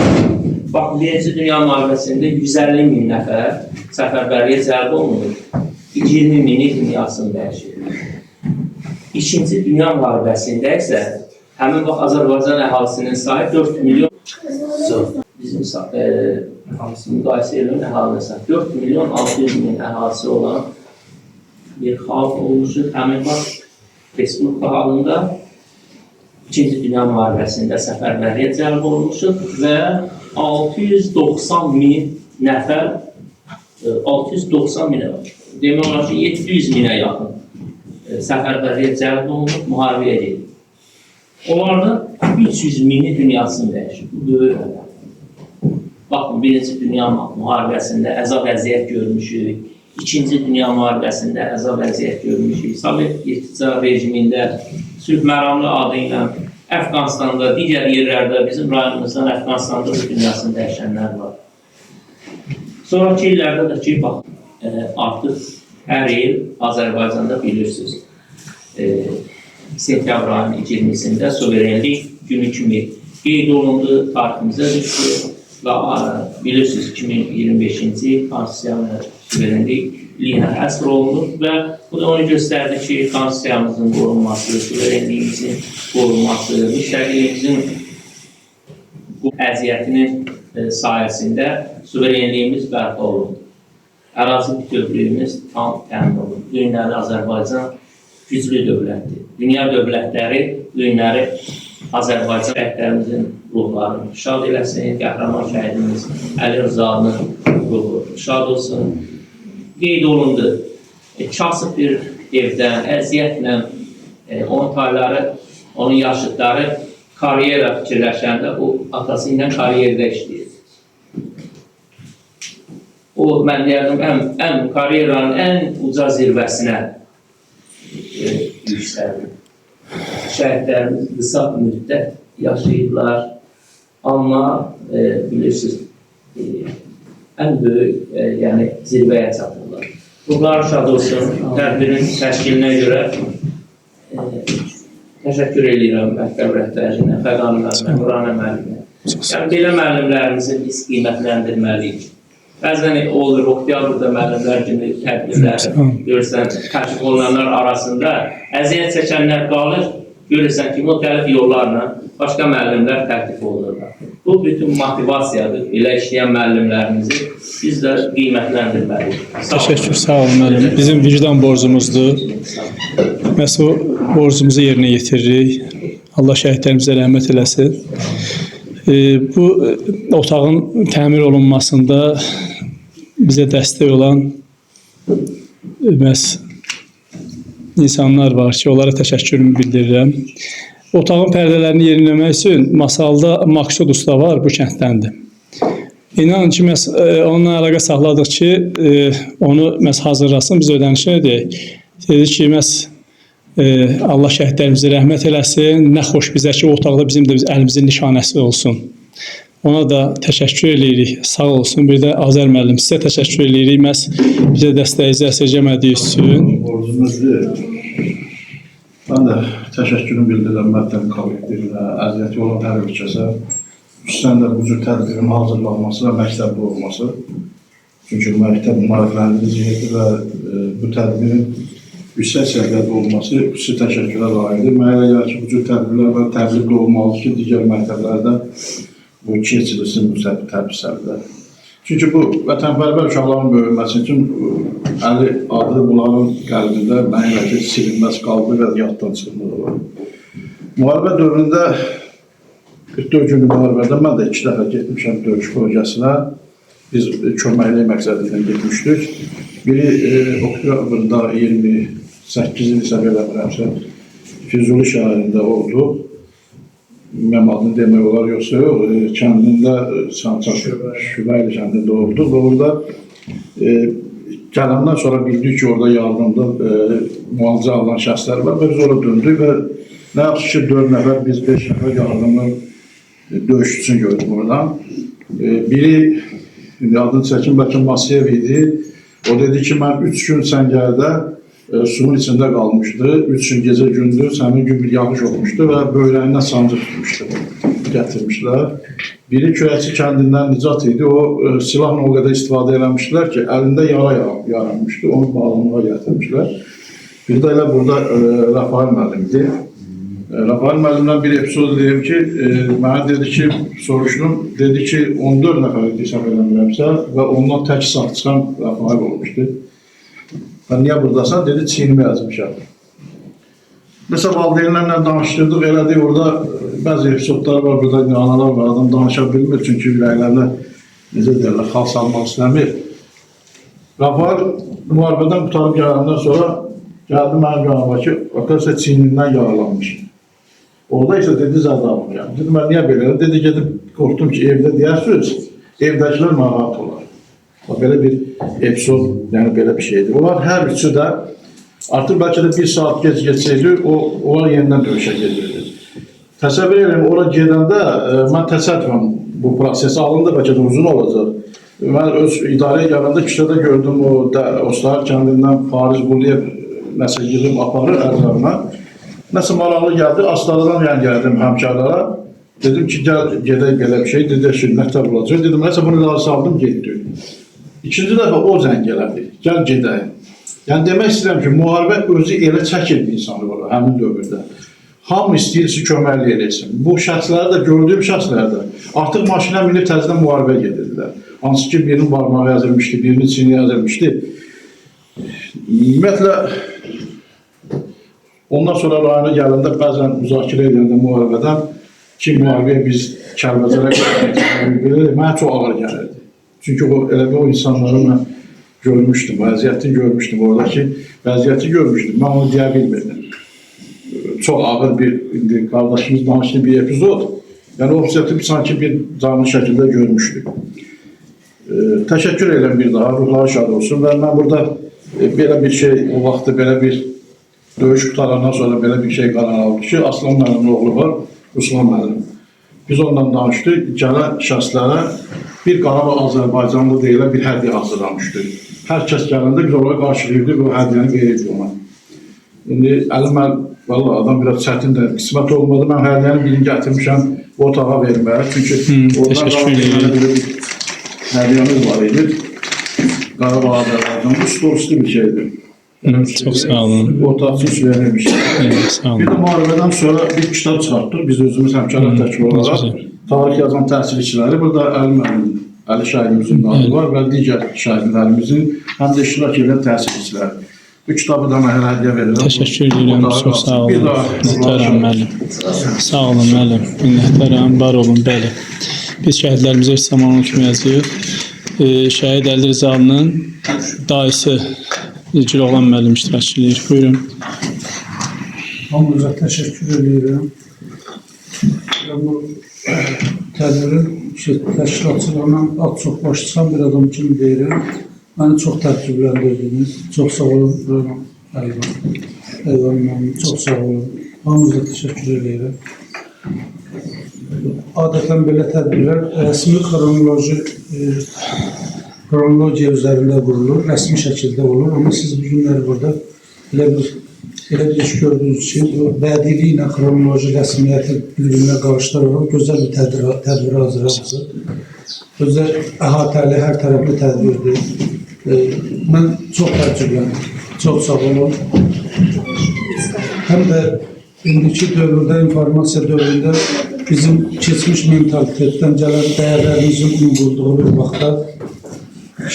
Bax, 1-ci dünya müharibəsində 150 min nəfər səfərbərliyə cəlb olunur, 20 mini dünyasını dəyişir. 2-ci dünya müharibəsində isə həmin vaxt Azərbaycan əhalisinin sayı 4 milyon bizim müqayisə edilən əhalinin sayı 4 milyon 600 min əhalisi olan bir xalq olmuşdur. Həmin vaxt Respublika halında 2-ci dünya müharibəsində səfərbərliyə cəlb olmuşdur və 690 min nəfər, 690 minə, demək olar ki, 700 minə yaxın səfərbərliyə cəlb olunub, müharibəyə gedir. Onlardan 300 mini dünyasını dəyişir. Bu böyük rəqəm. Baxın, Birinci Dünya müharibəsində əzab əziyyət görmüşük, İkinci Dünya müharibəsində əzab əziyyət görmüşük, Sovet İttifaq rejimində sülh məramlı adı ilə Əfqanistanda, digər yerlərdə, bizim rayonumuzdan Əfqanistanda da dünyasını dəyişənlər var. Sonraki illərdə də ki, bax, artıq hər il Azərbaycanda bilirsiniz, sentyabr ayının 20-sində suverenlik günü kimi qeyd olundu, tariximizə düşdü və bilirsiniz 2025-ci konstitusiyanın suverenlikliyinə həsr olunur və bu da onu göstərdi ki, konstitusiyamızın qorunması, suverenliyimizin qorunması, müstəqilliyimizin bu əziyyətinin sayəsində suverenliyimiz bərpa olundu. Ərazi bütövlüyümüz tam təmin olundu. Bu günləri Azərbaycan güclü dövlətdir. Dünya dövlətləri bu günləri Azərbaycan şəhidlərimizin ruhlarını şad eləsin, qəhrəman şəhidimiz Əli Rızanın ruhu şad olsun. Qeyd olundu, kasıb bir evdən, əziyyətlə onun tayları, onun yaşıdları karyera fikirləşəndə o atası ilə karyerdə işləyir. O, mən deyərdim, karyeranın ən uca zirvəsinə yüksəldi. Şəhidlərimiz qısa müddət yaşayıblar, amma bilirsiniz, ən böyük zirvəyə çatırlar. Ruhları şad olsun, tədbirin təşkilinə görə təşəkkür edirəm məktəb rəhbərinə, Fəqani müəllimə, Nuranə müəllimə. Belə müəllimlərimizi biz qiymətləndirməliyik. Bəzən olur, oktyabrda müəllimlər günü tədbirlər görürsən, təşkil olunanlar arasında əziyyət çəkənlər qalır, görürsən ki, müxtəlif yollarla başqa müəllimlər təklif olunurlar. Bu bütün motivasiyadır. Belə işləyən müəllimlərimizi biz də qiymətləndirməliyik. Təşəkkür, sağ olun müəllim. Bizim vicdan borcumuzdur. Məhz o borcumuzu yerinə yetiririk. Allah şəhidlərimizə rəhmət eləsin. Bu otağın təmir olunmasında bizə dəstək olan məhz insanlar var ki, onlara təşəkkürümü bildirirəm. Otağın pərdələrini yeniləmək üçün Masalda Maksud usta var, bu kənddəndir. İnanın ki, onunla əlaqə saxladıq ki, onu hazırlasın, biz ödənişini deyək. Dedi ki, Allah şəhidlərimizə rəhmət eləsin, nə xoş bizə ki, o otaqda bizim də əlimizin nişanəsi olsun. Ona da təşəkkür edirik, sağ olsun. Bir də Azər müəllim, sizə təşəkkür edirik, məhz bizə dəstəyinizi əsirgəmədiyi üçün. Borcumuzdur. Mən də təşəkkürümü bildirirəm məktəb kollektivinə, əziyyəti olan hər bir kəsə. Xüsusən də bu cür tədbirin hazırlanması və məktəbli olması. Çünki məktəb maarifləndirici və bu tədbirin yüksək səviyyədə olması xüsusi təşəkkürə layiqdir. Mənə elə gəlir ki, bu cür tədbirlər və təbliğ olmalıdır ki, digər məktəblərdə bu keçirilsin bu tədbirlərdə. Çünki bu vətənpərvər uşaqların böyüməsi üçün Əli adı bunların qəlbində mənə elə ki, silinməz qaldı və yaddan çıxılmalı var. Müharibə dövründə 44 günlük müharibədə mən də 2 dəfə getmişəm döyüş bölgəsinə. Biz köməklik məqsədi ilə getmişdik. Biri oktyabrda 28-i hesab eləmirəmsə Füzuli şəhərində oldu. Mənim adını demək olar yoxsa yox, kəndində Şübəyli kəndində oldu və orada gələndən sonra bildik ki, orada yardımda müalicə alınan şəxslər var və biz orada döndük və nə yaxşı ki, 4 nəfər, biz 5 nəfər yardımlı döyüşçüsünü gördük oradan. Biri, adını çəkin, bəlkə Masiyev idi, o dedi ki, mən 3 gün Səngərdə suyun içində qalmışdı, 3 gün gecə gündüz, həmin gün bir yağış olmuşdu və böyləyindən sancı tutmuşdu, gətirmişlər. Biri Kürəkçi kəndindən Nicat idi, o silahla o qədər istifadə eləmişdilər ki, əlində yara yaranmışdı, onu bağlamaya gətirmişlər. Bir də elə burada Rafael müəllimdir. Rafael müəllimdən bir epizod deyim ki, mənə dedi ki, soruşdum, dedi ki, 14 nəfər hesab eləmirəmsə və ondan tək sağ çıxan Rafael olmuşdu. Niyə buradasan? Dedi, çiynimi yazmışam. Mesela valideynlərlə danışdırdıq, elədik orada bəzi episodlar var, burada analar var, adam danışa bilmir çünki ürəklərində necə deyirlər, xal salmaq istəmir. Rafael müharibədən qutarıb gələndən sonra gəldi mənim yanıma ki, arkadaşlar çiynindən yaralanmış. Orada isə dedi zədavım yəni. Dedim, mən niyə belə? Dedi, gedib qorxdum ki, evdə deyərsiniz, evdəkilər narahat olar. Belə bir episod, yəni belə bir şeydir. Onlar hər üçü də artıq bəlkə də bir saat gec geçsəydi, onlar yenidən döyüşə gedirdi. Təsəvvür edirəm, ora gedəndə mən təsəvvürəm bu prosesi alındı, bəlkə də uzun olacaq. Mən öz idarəyə gələndə küçədə gördüm, o Ostahar kəndindən Fariz Quliyev nəsə yığıb aparır ərzağına. Nəsə maraqlı gəldi, Astaradan yəni gəldim həmkarlara. Dedim ki, gəl, gedək belə bir şey, dedi, nətər olacaq. Dedim, nəsə bunu daha saldım, getdi. İkinci dəfə o zəng elədi, gəl gedək. Yəni demək istəyirəm ki, müharibə özü elə çəkildi insanı var, həmin dövrdə. Hamı istəyirsə köməkli eləsin. Bu şəxsləri də, gördüyüm şəxsləri də artıq maşına minib təzədən müharibə gedirdilər. Hansı ki, birinin barmağı yazılmışdı, birinin çini yazılmışdı. Ümumiyyətlə, ondan sonra rayona gələndə bəzən müzakirə edəndə müharibədən ki, müharibəyə biz Kəlbəcərə gəldik, mənə çox ağır gəlirdi. Çünki elə bir o insanları mən görmüşdüm, vəziyyəti görmüşdüm, oradakı vəziyyəti görmüşdüm, mən onu deyə bilmirdim. Çox ağır bir, indi qardaşımız danışdığı bir epizod, yəni o vəziyyəti sanki bir canlı şəkildə görmüşdük. Təşəkkür edirəm bir daha, ruhları şad olsun və mən burada belə bir şey, o vaxtı belə bir döyüş qutarandan sonra belə bir şey qarar aldı ki, Aslan müəllimin oğlu var, Ruslan müəllim. Biz ondan danışdıq, gələn şəxslərə bir Qarabağ Azərbaycanlı deyilən bir hədiyyə hazırlamışdı. Hər kəs gələndə biz oraya qarşılayırdı və o hədiyyəni verirdi ona. İndi Əli müəllim, valla adam biraz çətindir, qismət olmadı, mən hədiyyəni birini gətirmişəm o otağa verməyə. Çünki oradan bir hədiyyəmiz var idi. Qarabağ Azərbaycanlı stolüstü bir şeydir. Çok sağ olun. Otaqçı verilmiş. Sağ olun. Bir də müharibədən sonra bir kitab çıxartdıq. Biz özümüz həmkarlar təşkil olaraq tarix yazan təhsilçiləri. Burada Əli müəllim, Əli şahidimizin adı var və digər şahidlərimizin həm də iştirak edən təhsilçiləri. Bu kitabı da mən hədiyyə verirəm. Teşekkür ederim. Çok sağ olun. Minnətdaram müəllim. Sağ olun müəllim. Minnətdaram. Var olun. Bəli. Biz şəhidlərimizi heç zaman unutmayacağıq. Şəhid Əli Rzalının dayısı Ciroğlan müəllim iştirak edir. Buyurun. Hamınıza təşəkkür edirəm. Bu tədbirin təşkilatçılarına ad çox başlasam bir adam kimi deyirəm. Məni çox təəccübləndirdiniz. Çox sağ olun. Eyvallah. Çox sağ olun. Hamınıza təşəkkür edirəm. Adətən belə tədbirlər rəsmi kronologiya üzərində qurulur, rəsmi şəkildə olur. Amma siz bu günlər burada elə bir iş gördüyünüz ki, bədilik ilə kronoloji rəsmiyyəti bir-birinə qarışdıraraq gözəl bir tədbir hazırlamışsınız. Gözəl əhatəli, hər tərəfli tədbirdir. Mən çox təəccübləndim. Çox sağ olun. Həm də indiki dövrdə, informasiya dövründə bizim keçmiş mentalitetdən gələn dəyərlərimizin unudulduğu bir vaxtda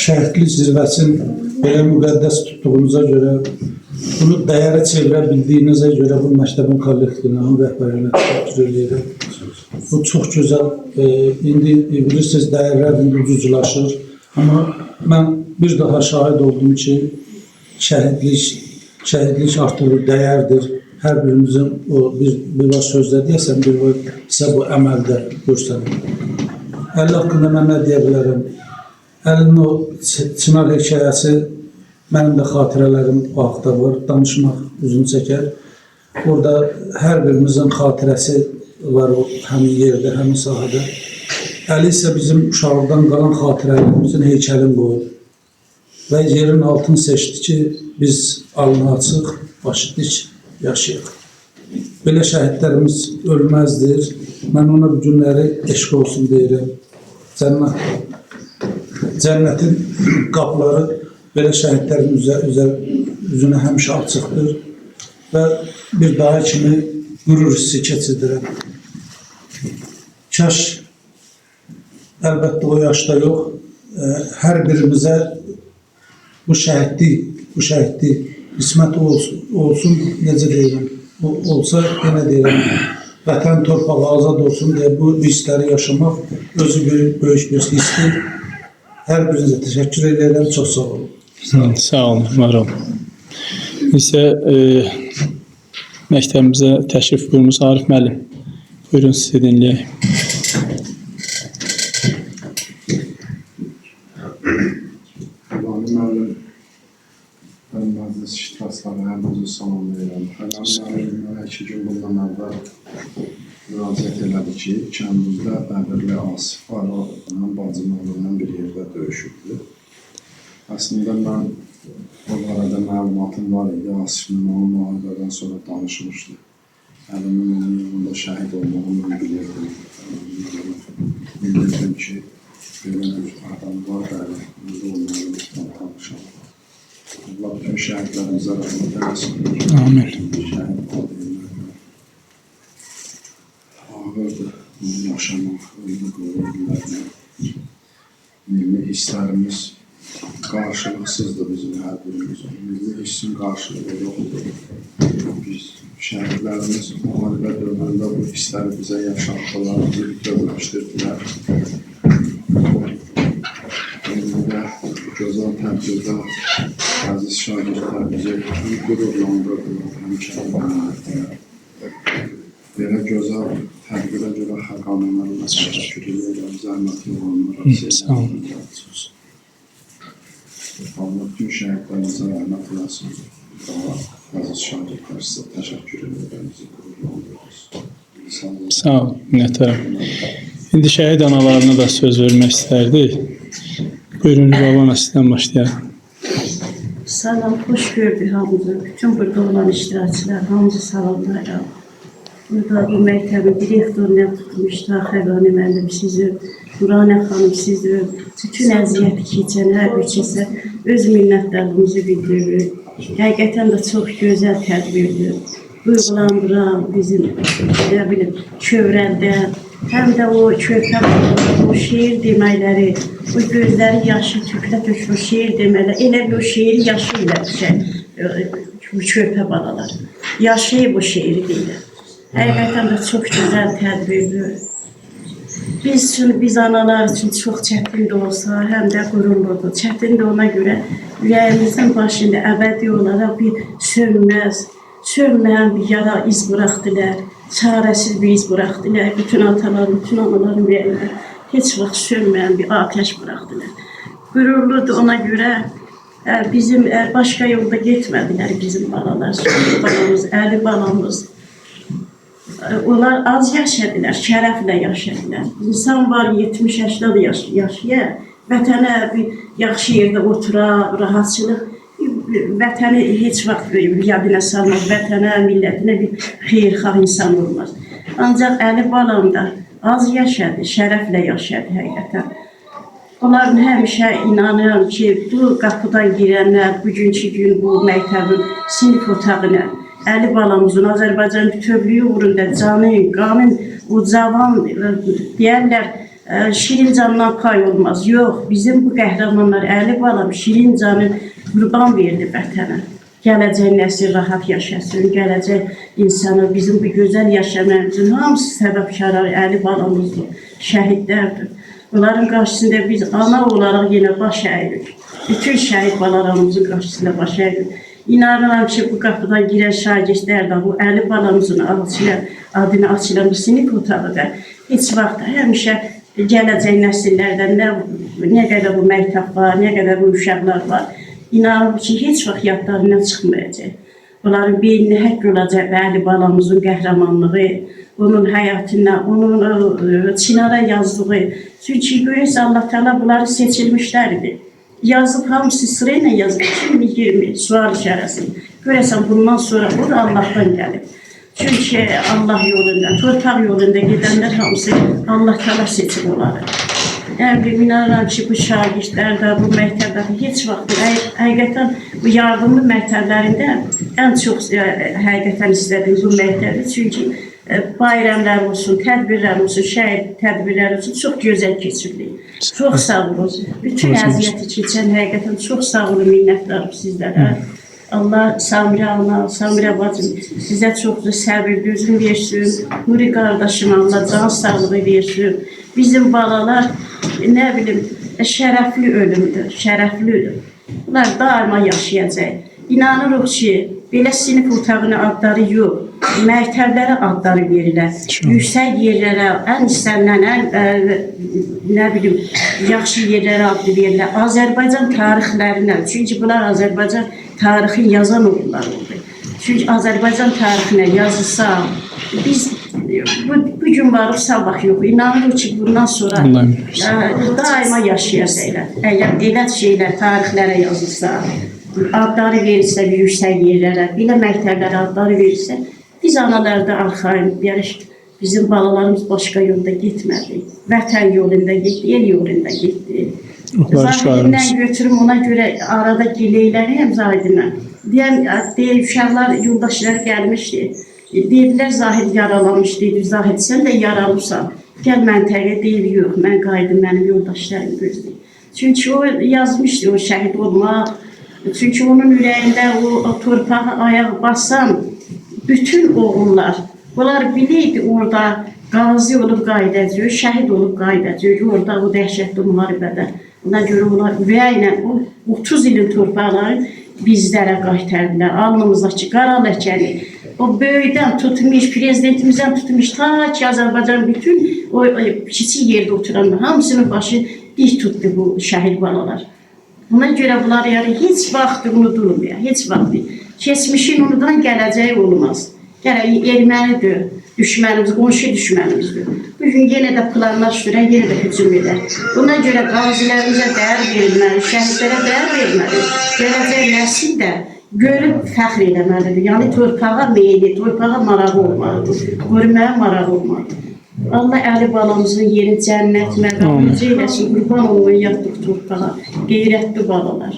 şəhidlik zirvəsini belə müqəddəs tutduğunuza görə, bunu dəyərə çevirə bildiyinizə görə bu məktəbin kollektivinin rəhbərinə təşəkkür edirəm. Bu çox gözəl, indi bilirsiniz, dəyərlər ucuzlaşır. Amma mən bir daha şahid oldum ki, şəhidlik artıq bir dəyərdir. Hər birimizin bir var sözdə deyəsən, bir var isə bu əməldə göstərir. Əli haqqında mən nə deyə bilərəm? Əlinin o Çınar hekayəsi, mənim də xatirələrim o haqda var, danışmaq uzun çəkər. Orada hər birimizin xatirəsi var o həmin yerdə, həmin sahədə. Əli isə bizim uşaqlıqdan qalan xatirələrimizin heykəlini qoydu. Və yerin altını seçdi ki, biz alnı açıq, başı dik yaşayaq. Belə şəhidlərimiz ölməzdir. Mən ona bu günləri eşq olsun deyirəm. Cənnətin qapıları belə şəhidlərin üzünə həmişə açıqdır və bir daha kimi qürur hissi keçirdirəm. Kaş, əlbəttə o yaşda yox, hər birimizə bu şəhidlik qismət olsun, necə deyirəm, olsa yine deyirəm, vətən torpağı azad olsun diye bu hissləri yaşamaq özü böyük bir hissdir. Hər birinizə təşəkkür ederim, çox sağ olun. Sağ olun, var olun. İsə məktəbimizə təşrif buyurmuş Arif müəllim. Buyurun, sizi dinləyək. Ben məclis iştirakçıları hər bizi salamlayıram. Həmən 2 gün bundan əvvəl müraciət elədi ki, kəndimizdə Bəbirli Asif var, onun bacım oğlundan bir yerdə döyüşübdü. Əslində mən o barədə məlumatım var idi, Asifin onun müharibədən sonra danışmışdı. Əlimin onun yanında şəhid olmağını mən bilirdim. Bilirdim ki, belə bir adam var, bəli, burada onlarla tanışam. Allah bütün şəhidlərimizə rəhmət eləsin. Amin. Şəhid valideynlərlə ağırdır yaşamaq, ölümü qoruyurlarla. Milli hisslərimiz qarşılıqsızdır bizim hər birimizin. Milli hissin qarşılığı yoxdur. Biz şəhidlərimiz müharibə dövründə bu hissləri bizə yaşatdılar, gözləşdirdilər. Gözəl tədbirdə əziz şagirdlər bizi qürurlandırdılar, həmçinin. Belə gözəl tədbirə görə xəqanələrlə təşəkkür edirəm, zəhmətli olanlara sevgilərlə olsun. Allah bütün şəhidlərimizə rəhmət eləsin. Daha əziz şagirdlər sizə təşəkkür edirəm, bizi qürurlandırırsınız. Sağ olun, minnətdarım. İndi şəhid analarına da söz vermək istərdik. Buyurun, Rübabana sizdən başlayalım. Salam, hoş gördük hamımızı. Bütün burada olan iştirakçılar, hamımızı salamlayıram. Burada bu məktəbin direktoruna tutmuş, Xəqani müəllim sizdir, Nuranə xanım sizdir. Bütün əziyyəti keçən hər bir kəsə öz minnətdarlığımızı bildiririk. Həqiqətən də çox gözəl tədbirdir. Duyğulandıran bizim, nə bilim, kövrəldən, həm də o körpə, o şeir deməkləri, o gözləri yaşı tüklə tökmüş şeir demələr, elə bir o şeiri yaşayırlar bu körpə balalar. Yaşayıb o şeiri deyirlər. Həqiqətən də çox gözəl tədbirdir. Biz analar üçün çox çətin də olsa, həm də qürurludur. Çətin də ona görə ürəyimizin başında əbədi olaraq bir sönməyən bir yara iz bıraxdılar. Çarəsiz bir iz bıraxdılar. Bütün ataların, bütün anaların ürəyində heç vaxt sönməyən bir atəş bıraxdılar. Qürurludur ona görə bizim başqa yolda getmədilər bizim balalar, balamız, Əli balamız. Onlar az yaşadılar, şərəflə yaşadılar. İnsan var 70-80 yaşaya, vətənə bir yaxşı yerdə otura, rahatçılıq, vətəni heç vaxt yadına salmaz, vətənə, millətinə bir xeyirxah insan olmaz. Ancaq Əli balam da az yaşadı, şərəflə yaşadı həqiqətən. Onların həmişə inanıram ki, bu qapıdan girənlər, bugünkü gün bu məktəbin sinif otağına, Əli balamızın Azərbaycan bütövlüyü uğrunda canın, qanın, o cavan deyərlər, şirin candan pay olmaz. Yox, bizim bu qəhrəmanlar Əli balam şirin canı qurban verdi vətənə. Gələcək nəsil rahat yaşasın, gələcək insanı bizim bu gözəl yaşamamızın hamısı səbəbkarlar Əli balamızdır, şəhidlərdir. Onların qarşısında biz ana olaraq yenə baş əyirik. Bütün şəhid balalarımızın qarşısında baş əyirik. İnanıram ki, bu qapıdan girən şagirdlər də bu Əli balamızın adını açılan bir sinif otağı da heç vaxt həmişə gələcək nəsillərdən nə qədər bu məktəb var, nə qədər bu uşaqlar var. İnanıram ki, heç vaxt yadlarından çıxmayacaq. Onların beyninə həkk olacaq Əli balamızın qəhrəmanlığı, onun həyatından, onun Çinara yazdığı. Çünki görürsə Allah Teala bunları seçilmişlərdir. Yazıb hamısı sırayla yazıb 2020 sual işarəsi. Görəsən bundan sonra bu da Allah'tan gəlib. Çünki Allah yolunda, torpaq yolunda gedənlər hamısı Allah Teala seçib onları. Yəni, inanıram ki, bu şagirdlər də, bu məktəbdə heç vaxt, həqiqətən bu yardımlı məktəblərində ən çox həqiqətən istədiyimiz bu məktəbdir. Çünki bayramlar olsun, tədbirlər olsun, şəhid tədbirlər olsun, çox gözəl keçirilir. Çox sağ olun. Bütün əziyyəti keçən həqiqətən çox sağ olun, minnətdarım sizlərə. Allah Samirə ana, Samirə bacım sizə çoxlu səbir, dözüm versin. Nuri qardaşım Allah can sağlığı versin. Bizim balalar nə bilim şərəfli ölümdür, şərəfli ölüm. Bunlar daima yaşayacaq. İnanırıq ki, belə sinif otağına adları yox, məktəblərə adları verirlər. Yüksək yerlərə, ən istənilən, nə bilim, yaxşı yerlərə adlı verirlər. Azərbaycan tarixlərinə, çünki bunlar Azərbaycan tarixini yazan oğullar oldu. Çünki Azərbaycan tarixinə yazılsa, biz bu gün varıq, sabah yox. İnanırıq ki, bundan sonra daima yaşayacaqlar. Əgər elə şeylər tarixlərə yazılsa, adları verirsə yüksək yerlərə, belə məktəblərə adları verirsə, biz analarda arxayın, bizim balalarımız başqa yolda getmədi. Vətən yolunda getdi, el yolunda getdi. Zahirindən götürüm, ona görə arada gileyləriyəm Zahidimə. Deyək, uşaqlar, yoldaşlar gəlmişdi. Deyirlər, Zahid yaralanmış, deyir, Zahid, sən də yaralısan. Gəl məntəqə, deyir, yox, mən qaydım, mənim yoldaşlarım gözləyir. Çünki o yazmışdı, o şəhid olmaq. Çünki onun ürəyində o torpağa ayaq basan bütün oğullar, bunlar bilirdi orada qazi olub qayıdacaq, şəhid olub qayıdacaq, orada o dəhşətli müharibədə. Ona görə onlar ürəklə o 30 ilin torpaqları bizlərə qaytardılar. Alnımızdakı qara ləkəni, o böyükdən tutmuş, prezidentimizdən tutmuş, ta ki Azərbaycan bütün o kiçik yerdə oturanlar, hamısının başı dik tutdu bu şəhid balalar. Buna görə bunlar yəni heç vaxt unudulmuyor, heç vaxt. Keçmişin unudan gələcəyi olmaz. Gələk ermənidir, düşmənimiz, qonşu düşmənimizdir. Bugün yenə də planlar sürər, yenə də hücum edər. Buna görə qazilərimizə dəyər verilməli, şəhidlərə dəyər verilməli. Gələcək nəsil də görüb fəxr eləməlidir. Yəni torpağa meyli, torpağa marağı olmalıdır, görməyə marağı olmalıdır. Allah əli balamızın yeri cənnət məqamıncı eləsin, qurban olun yatdıq torpağa, qeyrətli balalar.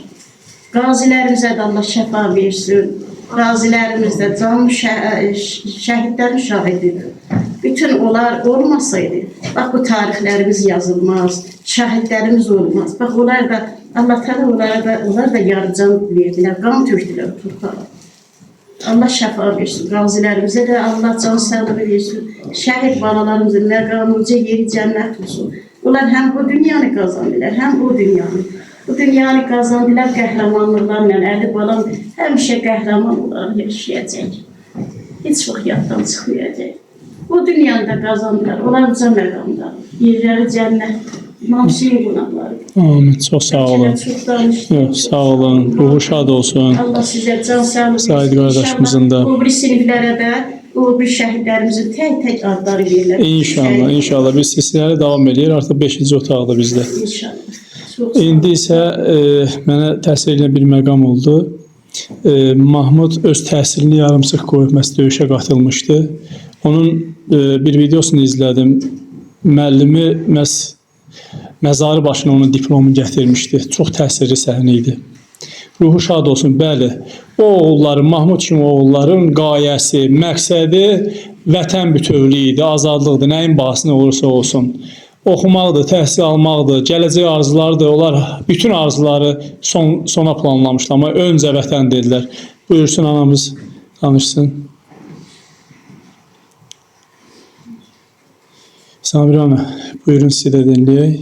Qazilərimizə də Allah şəfa versin, qazilərimiz də canlı şəhidlərin şahididir. Bütün onlar olmasaydı, bax bu tarixlərimiz yazılmaz, şəhidlərimiz olmaz. Bax onlar da, Allah təala onlar da yarıcan verdilər, qan tökdülər torpağa. Allah şəfa versin, qazilərimizə də Allah can sağlığı versin, şəhid balalarımızın məqamıncı yeri cənnət olsun. Onlar həm bu dünyanı qazandılar, həm o dünyanı. Bu dünyanı qazandılar qəhrəmanlıqlarla, əli balam həmişə qəhrəman olaraq yaşayacaq. Heç vaxt yaddan çıxmayacaq. Bu dünyanı da qazandılar, onlar uca məqamda, yerləri cənnət. Namsiyin qonaqları. Amin, çox sağ olun. Sağ olun, ruhu şad olsun. Allah sizə can sağlığı Said qardaşımızın da. O bir siniflərə də, o bir şəhidlərimizin tək adları verirlər. İnşallah, inşallah. Biz silsiləyə davam edir, artıq 5-ci otaqda bizdə. İnşallah. İndi isə mənə təsir edən bir məqam oldu. Mahmud öz təhsilini yarımçıq qoyub döyüşə qatılmışdı. Onun bir videosunu izlədim. Müəllimi məzarı başına onun diplomu gətirmişdi. Çox təsirli səhnə idi. Ruhu şad olsun. Bəli, o oğulların, Mahmud kimi oğulların qayəsi, məqsədi vətən bütövlüyü idi, azadlıqdır, nəyin bahasına olursa olsun. Oxumaqdır, təhsil almaqdır, gələcək arzulardır. Onlar bütün arzuları sona planlamışlar, amma öncə vətən dedilər. Buyursun anamız, danışsın. Sabir ana, buyurun sizi də dinləyək.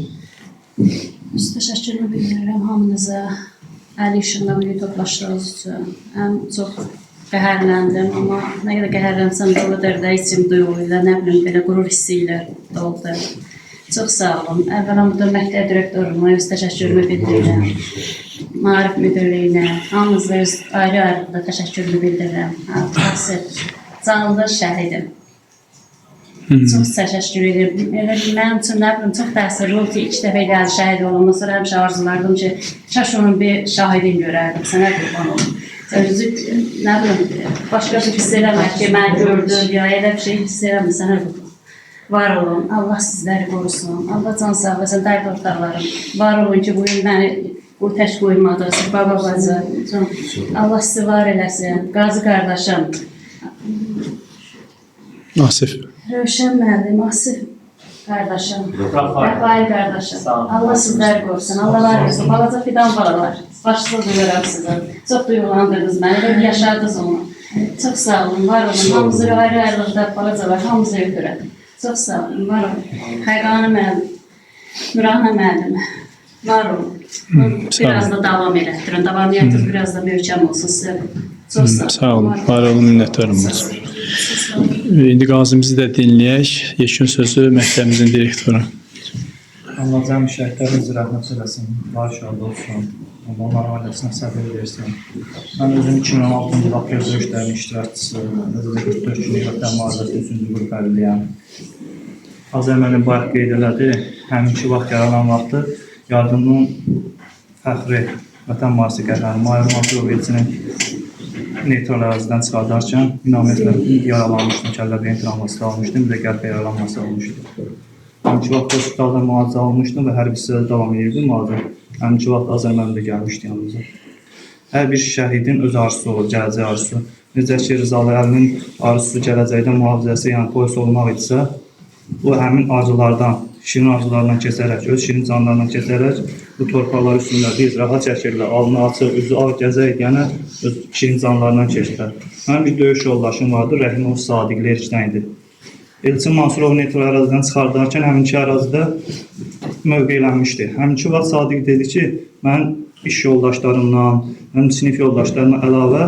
Təşəkkürümü bildirirəm hamınıza, əli işığında bugün toplaşdığınız üçün. Həm çox qəhərləndim, amma nə qədər qəhərlənsəm də o qədər də içim duyğuyla, nə bilim, belə qürur hissi ilə doldu. Çox sağ olun. Əvvələn burada məktəb direktoruma öz təşəkkürümü bildirirəm. Maarif müdürlüyünə, hamınıza öz ayrı-ayrı təşəkkürümü bildirirəm. Canlı şəhidim. Çox təşəkkür edirəm. Mənim üçün nə bilim, çox təsirli oldu ki, 2 dəfə gəldi şəhid olunma, sonra həmişə arzulardım ki, kaş onun bir şahidini görərdim, sənə qurban olum. Özü, nə bilim, başqa bir hiss eləmək ki, mən gördüm, ya elə bir şey hiss eləmir, sənə qurban. Var olun, Allah sizləri qorusun, Allah can sağ olasın, dərd ortaqlarım. Var olun ki, bugün məni bu tək qoymadı, baba bacı, Allah sizi var eləsin, Qazi qardaşım. Nasif. Rövşən müəllim, Asif qardaşım, Rəfai qardaşım, Allah sizləri qorusun, Allah var olsun, balaca fidan balalar. Başsız duyuram sizə. Çox duyğulandırdınız məni, yaşadınız onu. Çox sağ olun, var olun. Hamınızı ayrı-ayrılıqda balaca var, hamınızı öpürəm. Çox sağ olun, var olun. Xəqanə müəllim, Nurana müəllimə, var olun. Biraz da davam elətdirin. Davamiyyətiniz biraz da möhkəm olsun sizə. Çox sağ olun. Sağ olun, var olun, minnətdarım olsun. İndi qazimizi də dinləyək. Yeşkin sözü məktəbimizin direktoru. Allah cəmi şəhidlərimizə rəhmət eləsin, var şad olsun, Allah onların ailəsinə səbir versin. Mən özüm 2016-cı il aprel döyüşlərinin iştirakçısı, özü də 44 günlük vətən müharibəsinin 3-cü qrup əliliyəm. Azər müəllim bayaq qeyd elədi, həminki vaxt yaranan vaxtı yardımın fəxri vətən müharibəsi qəhrəmanı Mahir Mansurov elçinin neytral ərazidən çıxardarkən ümumiyyətlə yaralanmışdım, kəlləbəyin travması almışdım, bir də qəlbə yaralanması olmuşdu. Həminki vaxt hospitalda müalicə almışdım və hər bir hissədə davam edirdim müalicə. Həminki vaxt Azər müəllim də gəlmişdi yanımıza. Hər bir şəhidin öz arzusu olur, gələcək arzusu. Necə ki, Rızalı Əlinin arzusu gələcəkdə mühafizəsi, yəni polis olmaq idisə, o həmin arzulardan, şirin arzularından keçərək, öz şirin canlarından keçərək bu torpaqlar üstündə biz rahat çəkirlər, alnı açıq, üzü ağ gəzək, yəni öz şirin canlarından keçirlər. Mənim bir döyüş yoldaşım vardı, Rəhimov Sadiqli Erkdən idi. Elçin Mansurov neytral ərazidən çıxardarkən həminki ərazidə mövqeylənmişdi. Həminki vaxt Sadiq dedi ki, mən iş yoldaşlarımdan, mənim sinif yoldaşlarımdan əlavə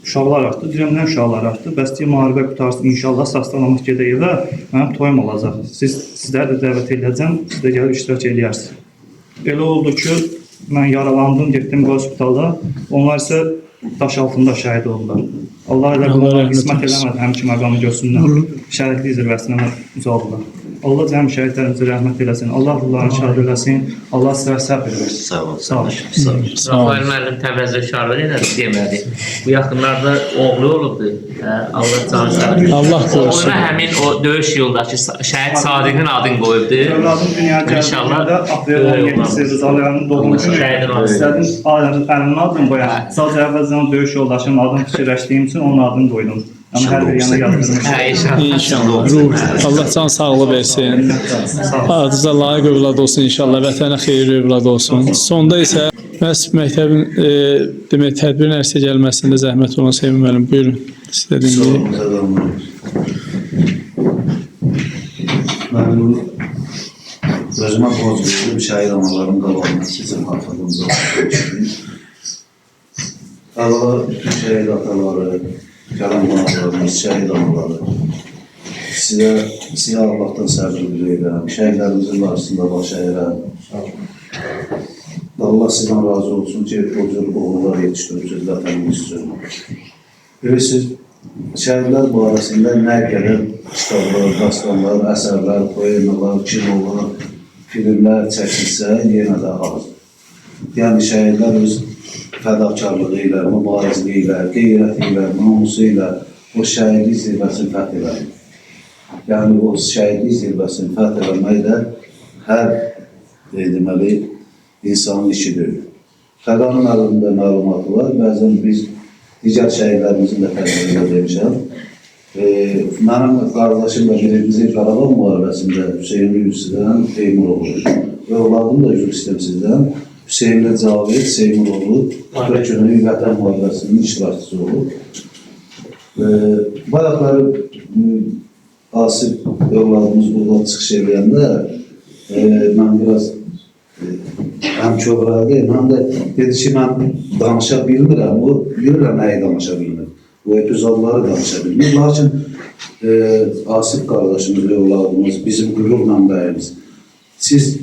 uşaqlar artdı. Deyirəm, nə uşaqlar artdı? Bəs deyir, müharibə qutarsın, inşallah sastalanmaq gedək və mənim toyum olacaq. Sizləri də dəvət edəcəm, siz də gəlib iştirak edərsiniz. Elə oldu ki, mən yaralandım, getdim hospitalda. Onlar isə daş altında şəhid oldular. Allah elə bunlara qismət eləmədi, həmki məqamı görsünlər. Şəhidlik zirvəsinə uzaldılar. Allah cəmi şəhidlərimizə rəhmət eləsin. Allah ruhlarını şad eləsin. Allah sizə səbr versin. Sağ olun. Sağ olun. Rafael müəllim təvəzzə şarlıq elədi demədi. Bu yaxınlarda oğlu olubdu. Allah canı sağ olsun. Allah qorusun. Oğluna həmin o döyüş yoldakı şəhid Sadiqin adını qoyubdu. Övladım dünyaya gəldiyində aprel 17-si Rızalı Əlinin doğum günü istədim Əlinin adını qoyam. Sadəcə əvvəlcən döyüş yoldaşının adını fikirləşdiyim üçün onun adını qoydum. Yəni hər bir yana yazdırmışam. İnşallah. Allah can sağlığı versin. Ardınıza layiq övlad olsun inşallah. Vətənə xeyirli övlad olsun. Sonda isə məhz məktəbin demək tədbirin ərsə gəlməsində zəhmət olan Sevim müəllim. Buyurun. Sizə dinləyək. Mən özümə borc etdim, şəhid analarının qalanması üçün xalqımıza borcluyum. Allah bütün şəhid ataları, gələn qonaqlarımız, şəhid anaları, sizə Allahdan səbir diləyirəm, şəhidlərimizin qarşısında baş əyirəm. Allah sizdən razı olsun ki, o cür oğullar yetişdirmişsiniz vətənimiz üçün. Bilirsiniz, şəhidlər barəsində nə qədər kitablar, dastanlar, əsərlər, poemalar, kinolar, filmlər çəkilsə, yenə də az. Yəni şəhidlər öz fədakarlığı ilə, mübarizliyi ilə, qeyrəti ilə, namusu ilə o şəhidlik zirvəsini fəth eləmək. Yəni o şəhidlik zirvəsini fəth eləmək də hər deməli insanın işidir. Xəqanın əlində məlumatı var, bəzən biz digər şəhidlərimizin də təqdirində demişəm. Mənim qardaşım da birinci Qarabağ müharibəsində Hüseyin Yusuf'dan Teymur olur. Övladım da üzr istəyirəm sizdən. Hüseyin Cavid Seymuroğlu Türkçünün vətən müharibəsinin iştirakçısı olur. Bayaqları Asif övladımız burada çıxış edəndə mən biraz həm kövrəldim, həm də dedi ki, mən danışa bilmirəm, o bilirəm nəyi danışa bilmir. O epizodları danışa bilmir. Lakin Asif qardaşımız, övladımız, bizim qürur mənbəyimiz. Siz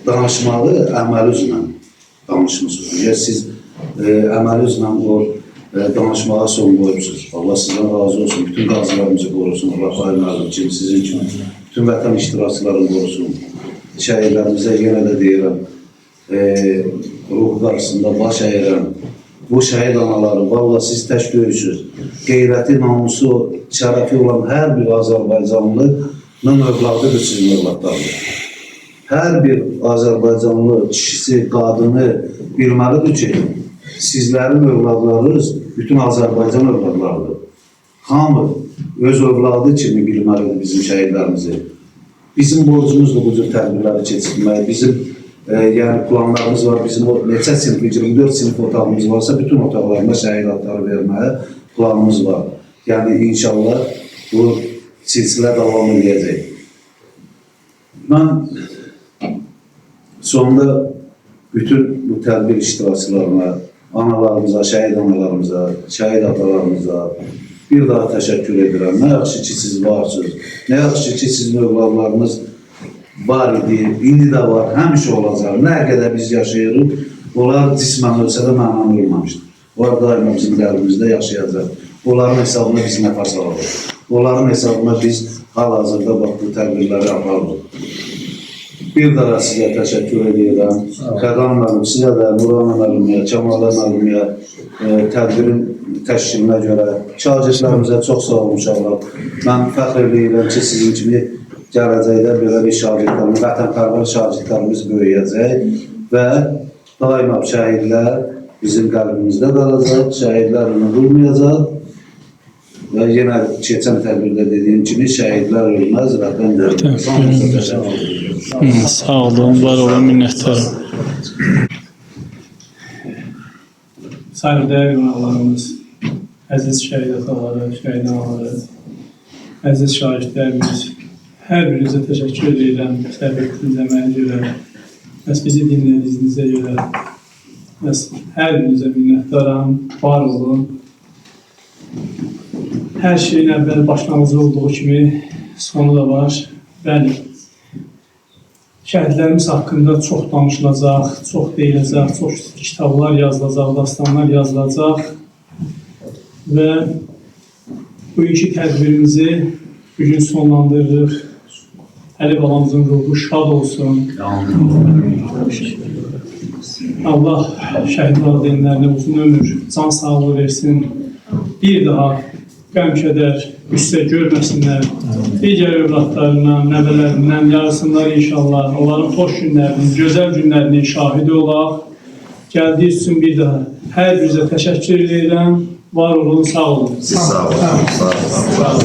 danışmağı əməl üzrə danışmışsınız. Əgər siz əməl üzrə o danışmağa son qoyubsunuz. Allah sizdən razı olsun. Bütün qazilərimizi qorusun. Rafael müəllim kimi, sizin kimi. Bütün vətən iştirakçılarını qorusun. Şəhidlərimizə yenə də deyirəm, ruh qarşısında baş əyirəm. Bu şəhid anaları, valla siz tək döyürsünüz. Qeyrəti, namusu, şərəfi olan hər bir Azərbaycanlının övladıdır sizin övladlardır. Hər bir Azərbaycanlı kişisi, qadını bilməlidir ki, sizlərin övladlarınız bütün Azərbaycan övladlarıdır. Hamı öz övladı kimi bilməlidir bizim şəhidlərimizi. Bizim borcumuzdur bu cür tədbirləri keçirmək, bizim Yani planlarımız var. Bizim o neçə sinif, 24 sinif otağımız varsa bütün otaqlarına şəhid adları verməyə planımız var. Yani inşallah bu silsilə davam edəcək. Mən sonunda bütün bu tədbir iştirakçılarına, analarımıza, şəhid analarımıza, şəhid atalarımıza bir daha təşəkkür edirəm. Nə yaxşı ki siz varsınız, nə yaxşı ki sizin övladlarınız var idi, indi də var, həmişə olacaq. Nə qədər biz yaşayırıq, onlar cismən ölsə də mənanı olmamışdır. Onlar daima bizim qəlbimizdə yaşayacaq. Onların hesabına biz nəfəs alırıq. Onların hesabına biz hal-hazırda bax bu tədbirləri aparırıq. Bir daha sizə təşəkkür edirəm. Xəqan müəllim, sizə də, Nurhan müəllimə, Kəmalə müəllimə, tədbirin təşkilinə görə, şagirdlərimizə çox sağ olun uşaqlar. Mən fəxr edirəm ki, sizin kimi gələcəkdə belə bir şagirdlərimiz, vətənpərvər şagirdlərimiz böyüyəcək və daima şəhidlər bizim qəlbimizdə qalacaq, şəhidlər unudulmayacaq və yenə keçən tədbirdə dediyim kimi şəhidlər ölməz, vətən ölməz. Sağ olun, var olun, minnətdarım. Sayın dəyərli qonaqlarımız, əziz şəhid ataları, şəhid anaları, əziz şagirdlərimiz, hər birinizə təşəkkür edirəm, səbr etdiyiniz əməyə görə, bizi dinlədiyinizə görə, hər birinizə minnətdaram, var olun. Hər şeyin əvvəl başlanğıcı olduğu kimi sonu da var. Bəli, şəhidlərimiz haqqında çox danışılacaq, çox deyiləcək, çox kitablar yazılacaq, dastanlar yazılacaq və bu iki tədbirimizi bugün sonlandırırıq. Əli balamızın ruhu şad olsun. Allah şəhid valideynlərinə uzun ömür, can sağlığı versin. Bir daha qəm-kədər, qüssə görməsinlər. Digər övladlarından, nəvələrindən yarısınlar inşallah. Onların xoş günlərinin, gözəl günlərinin şahidi olaq. Gəldiyi üçün bir daha hər birinizə təşəkkür edirəm. Var olun, sağ olun. Siz sağ olun. Sağ olun.